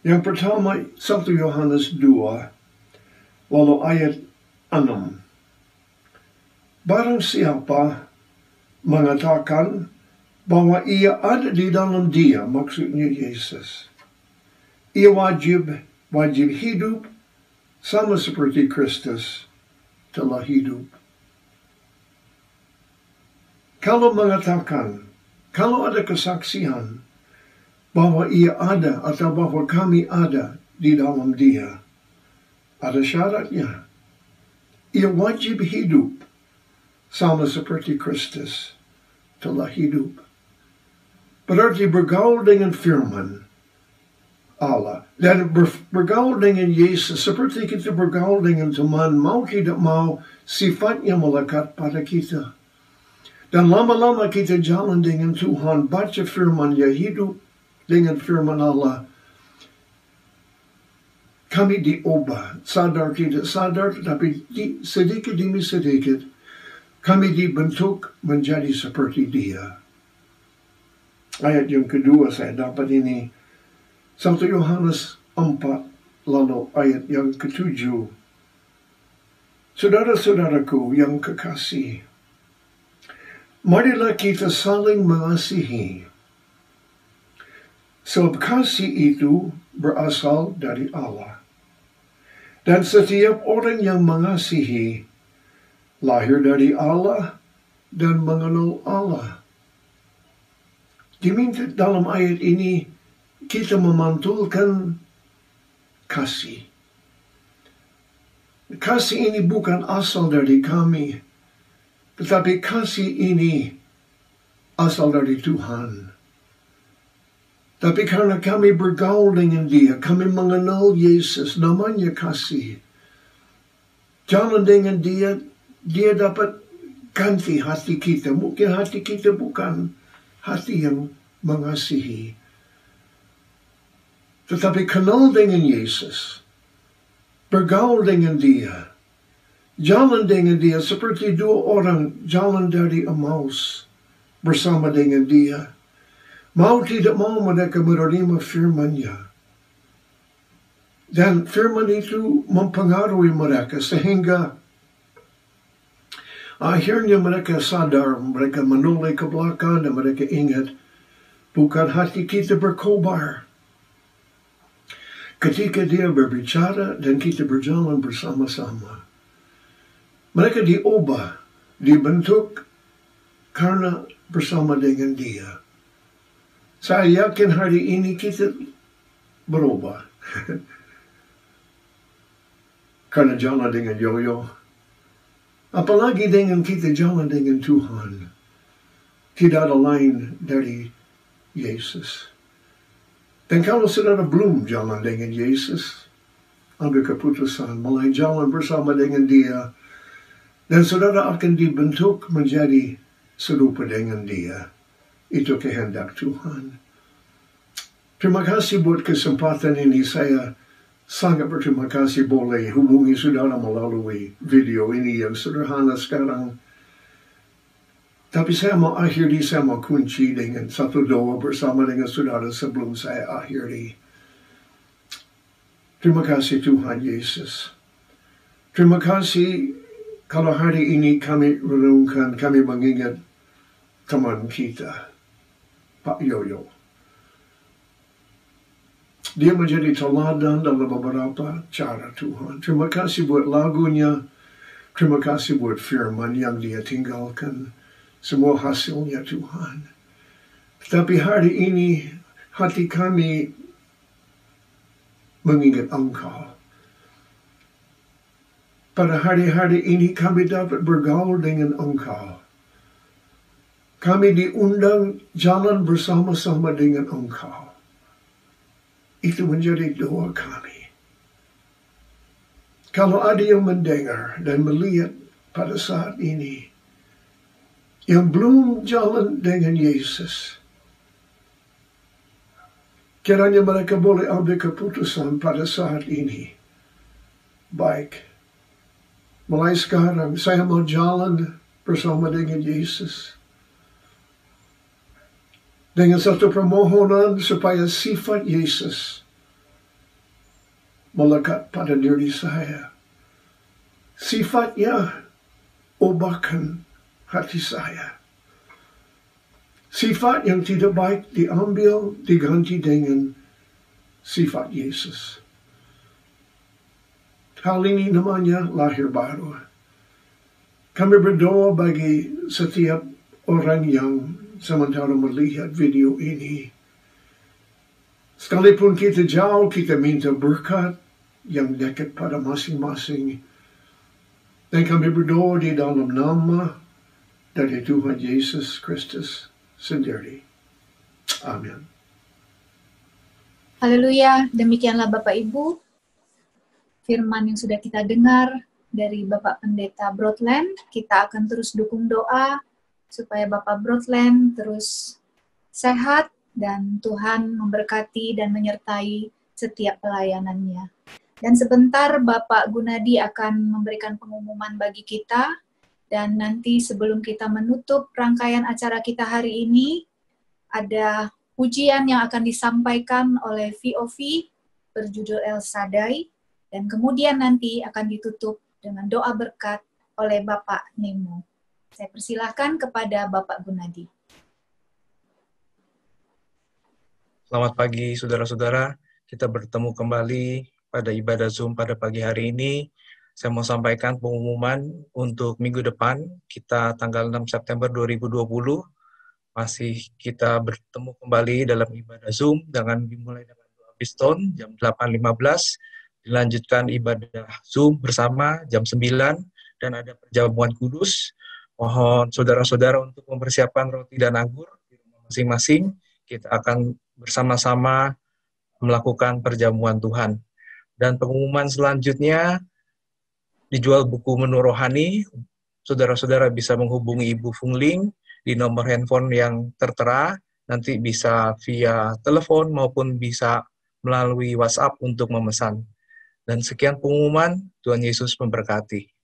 Yang pertama, 1 Yohanes 2, lalu ayat 6. Barang siapa mengatakan bahwa ia ada di dalam dia, maksudnya Yesus, ia wajib hidup sama seperti Kristus telah hidup. Kalau mengatakan, kalau ada kesaksian bahwa ia ada atau bahwa kami ada di dalam dia, ada syaratnya. Ia wajib hidup sama seperti Kristus telah hidup. Berarti bergaul dengan firman Allah. Dan bergaul dengan Yesus seperti kita bergaul dengan teman, mau tidak mau sifatnya melekat pada kita. Dan lama-lama kita jalan dengan Tuhan, baca firman-Nya, hidup dengan firman Allah. Kami diubah, sadar tidak sadar, tetapi sedikit demi sedikit kami dibentuk menjadi seperti Dia. Ayat yang kedua saya dapat ini, 1 Yohanes 4, lalu ayat yang ke-7. Saudara-saudaraku yang kekasih, marilah kita saling mengasihi. Sebab kasih itu berasal dari Allah. Dan setiap orang yang mengasihi lahir dari Allah dan mengenal Allah. Diminta dalam ayat ini kita memantulkan kasih. Kasih ini bukan asal dari kami, tetapi kasih ini asal dari Tuhan. Tapi karena kami bergaul dengan Dia, kami mengenal Yesus, namanya kasih. Jalan dengan Dia, Dia dapat ganti hati kita. Mungkin hati kita bukan hati yang mengasihi. Tetapi kenal dengan Yesus, bergaul dengan Dia, jalan dengan Dia seperti 2 orang jalan dari Emmaus bersama dengan Dia. Mau tidak mau mereka menerima firman-Nya. Dan firman itu mempengaruhi mereka sehingga akhirnya mereka sadar, mereka menoleh ke belakang dan mereka ingat, bukan hati kita berkobar ketika Dia berbicara dan kita berjalan bersama-sama. Mereka diubah, dibentuk karena bersama dengan Dia. Saya yakin hari ini kita berubah karena jalan dengan Yoyo. Apalagi dengan kita jalan dengan Tuhan. Tidak ada lain dari Yesus. Dan kalau saudara belum jalan dengan Yesus, ambil keputusan mulai jalan bersama dengan Dia, dan saudara akan dibentuk menjadi serupa dengan Dia. Itu kehendak Tuhan. Terima kasih buat kesempatan ini. Saya sangat berterima kasih boleh hubungi saudara melalui video ini yang sederhana sekarang. Tapi saya mau akhiri, saya mau kunci dengan satu doa bersama dengan saudara sebelum saya akhiri. Terima kasih Tuhan Yesus. Terima kasih kalau hari ini kami renungkan, kami mengingat teman kita, Pak Yoyo. Dia menjadi teladan dalam beberapa cara Tuhan. Terima kasih buat lagunya. Terima kasih buat firman yang dia tinggalkan. Semua hasilnya Tuhan. Tapi hari ini hati kami mengingat Engkau. Pada hari-hari ini kami dapat bergaul dengan Engkau. Kami diundang jalan bersama-sama dengan Engkau. Itu menjadi doa kami. Kalau ada yang mendengar dan melihat pada saat ini, yang belum jalan dengan Yesus, kiranya mereka boleh ambil keputusan pada saat ini. Baik, mulai sekarang saya mau jalan bersama dengan Yesus. Dengan satu permohonan supaya sifat Yesus melekat pada diri saya. Sifatnya ubahkan hati saya. Sifat yang tidak baik diambil, diganti dengan sifat Yesus. Hal ini namanya lahir baru. Kami berdoa bagi setiap orang yang sementara melihat video ini. Sekalipun kita jauh, kita minta berkat yang dekat pada masing-masing. Dan kami berdoa di dalam nama dari Tuhan Yesus Kristus sendiri. Amin. Haleluya, demikianlah Bapak Ibu, firman yang sudah kita dengar dari Bapak Pendeta Broadland. Kita akan terus dukung doa supaya Bapak Broadland terus sehat dan Tuhan memberkati dan menyertai setiap pelayanannya. Dan sebentar Bapak Gunadi akan memberikan pengumuman bagi kita, dan nanti sebelum kita menutup rangkaian acara kita hari ini, ada pujian yang akan disampaikan oleh VOV berjudul El Shaddai, dan kemudian nanti akan ditutup dengan doa berkat oleh Bapak Nemo. Saya persilahkan kepada Bapak Gunadi. Selamat pagi saudara-saudara, kita bertemu kembali pada ibadah Zoom pada pagi hari ini. Saya mau sampaikan pengumuman untuk minggu depan, kita tanggal 6 September 2020, masih kita bertemu kembali dalam ibadah Zoom, dengan dimulai dengan doa Piston jam 8.15, dilanjutkan ibadah Zoom bersama jam 9, dan ada perjamuan kudus. Mohon saudara-saudara untuk mempersiapkan roti dan anggur di rumah masing-masing. Kita akan bersama-sama melakukan perjamuan Tuhan. Dan pengumuman selanjutnya, dijual buku menu rohani. Saudara-saudara bisa menghubungi Ibu Fungling di nomor handphone yang tertera. Nanti bisa via telepon maupun bisa melalui WhatsApp untuk memesan. Dan sekian pengumuman, Tuhan Yesus memberkati.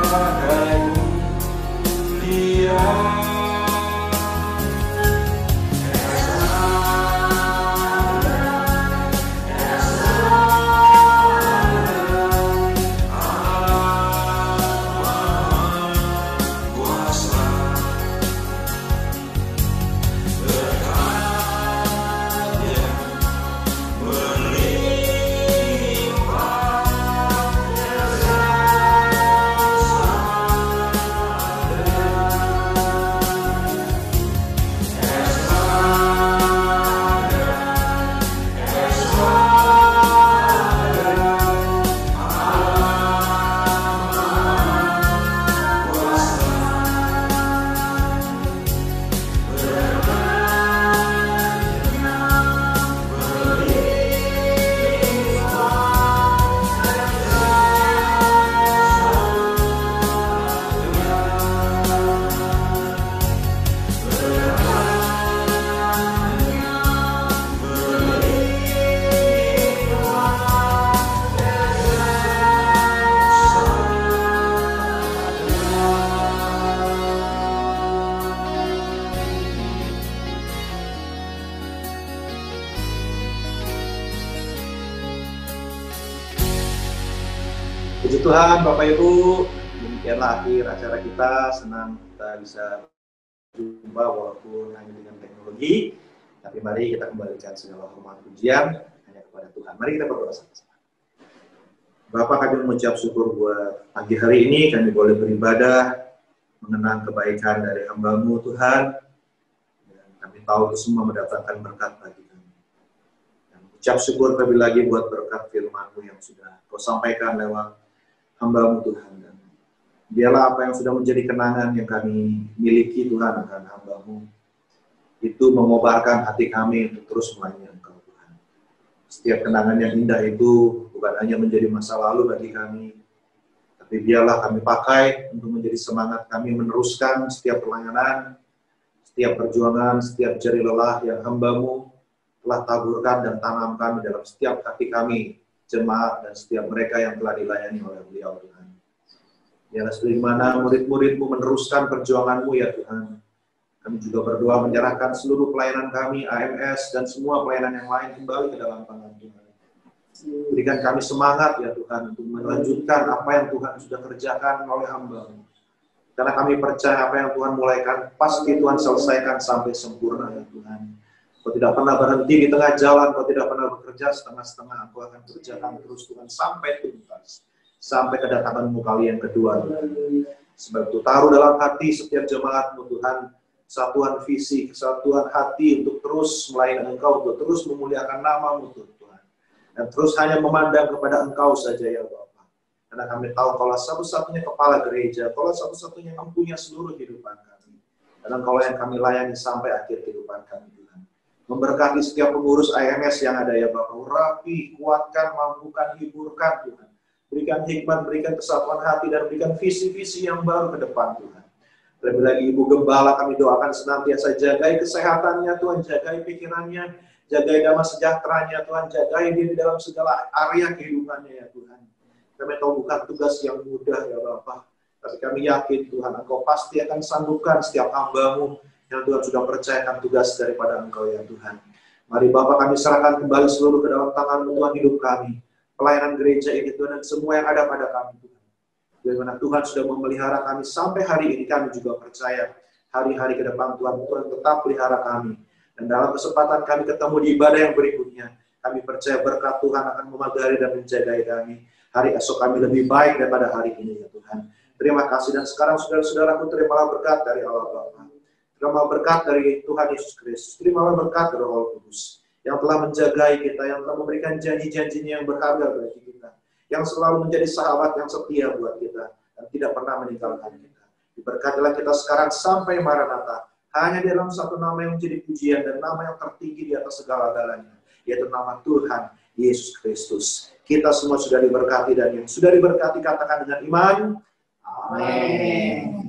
padamu dia. Puji Tuhan, Bapak Ibu, demikianlah akhir acara kita. Senang kita bisa berjumpa walaupun hanya dengan teknologi. Tapi mari kita kembalikan segala hormat pujian hanya kepada Tuhan. Mari kita berdoa sama-sama. Bapak, kami mengucap syukur buat pagi hari ini kami boleh beribadah, mengenang kebaikan dari hamba-Mu Tuhan. Dan kami tahu itu semua mendatangkan berkat bagi kami. Dan ucap syukur terlebih lagi buat berkat firman-Mu yang sudah Kau sampaikan lewat hamba-Mu Tuhan. Dan biarlah apa yang sudah menjadi kenangan yang kami miliki Tuhan akan hamba-Mu itu mengobarkan hati kami untuk terus melayani Engkau Tuhan. Setiap kenangan yang indah itu bukan hanya menjadi masa lalu bagi kami, tapi biarlah kami pakai untuk menjadi semangat kami meneruskan setiap pelayanan, setiap perjuangan, setiap jerih lelah yang hamba-Mu telah taburkan dan tanamkan di dalam setiap hati kami, jemaat dan setiap mereka yang telah dilayani oleh beliau Tuhan. Biarlah sebagaimana murid-murid-Mu meneruskan perjuangan-Mu ya Tuhan. Kami juga berdoa menyerahkan seluruh pelayanan kami, AMS dan semua pelayanan yang lain kembali ke dalam tangan Tuhan. Berikan kami semangat ya Tuhan untuk melanjutkan apa yang Tuhan sudah kerjakan oleh hamba-Mu. Karena kami percaya apa yang Tuhan mulaikan pasti Tuhan selesaikan sampai sempurna ya Tuhan. Kau tidak pernah berhenti di tengah jalan, Kau tidak pernah bekerja setengah-setengah. Kau akan kerjakan terus Tuhan sampai tuntas, sampai kedatangan-Mu kali yang kedua Tuhan. Sebab itu taruh dalam hati setiap jemaat-Mu Tuhan, kesatuan visi, kesatuan hati untuk terus melayani Engkau, untuk terus memuliakan nama-Mu Tuhan. Dan terus hanya memandang kepada Engkau saja ya Bapa. Karena kami tahu Kaulah satu-satunya kepala gereja, Kaulah satu-satunya yang mempunyai seluruh kehidupan kami. Dan Engkaulah yang kami layani sampai akhir kehidupan kami. Memberkati setiap pengurus AMS yang ada ya Bapak. Rapi, kuatkan, mampukan, hiburkan Tuhan. Berikan hikmat, berikan kesatuan hati, dan berikan visi-visi yang baru ke depan Tuhan. Terlebih lagi Ibu Gembala kami doakan senantiasa jagai kesehatannya Tuhan, jagai pikirannya, jagai damai sejahteranya Tuhan, jagai dia di dalam segala area kehidupannya ya Tuhan. Kami tahu bukan tugas yang mudah ya Bapak. Tapi kami yakin Tuhan Engkau pasti akan sanggupkan setiap hamba-Mu yang Tuhan sudah percayakan tugas daripada Engkau ya Tuhan. Mari Bapak kami serahkan kembali seluruh ke dalam tangan-Mu Tuhan hidup kami. Pelayanan gereja ini Tuhan dan semua yang ada pada kami Tuhan. Bagaimana Tuhan sudah memelihara kami sampai hari ini, kami juga percaya hari-hari ke depan Tuhan tetap pelihara kami. Dan dalam kesempatan kami ketemu di ibadah yang berikutnya, kami percaya berkat Tuhan akan memagari dan menjagai kami. Hari esok kami lebih baik daripada hari ini ya Tuhan. Terima kasih dan sekarang saudara-saudaraku terimalah berkat dari Allah Bapa. Terimalah berkat dari Tuhan Yesus Kristus. Terimalah berkat dari Roh Kudus yang telah menjagai kita, yang telah memberikan janji-janjinya yang berharga bagi kita, yang selalu menjadi sahabat yang setia buat kita dan tidak pernah meninggalkan kita. Diberkatilah kita sekarang sampai Maranatha, hanya di dalam satu nama yang menjadi pujian dan nama yang tertinggi di atas segala-galanya, yaitu nama Tuhan Yesus Kristus. Kita semua sudah diberkati dan yang sudah diberkati katakan dengan iman. Amin.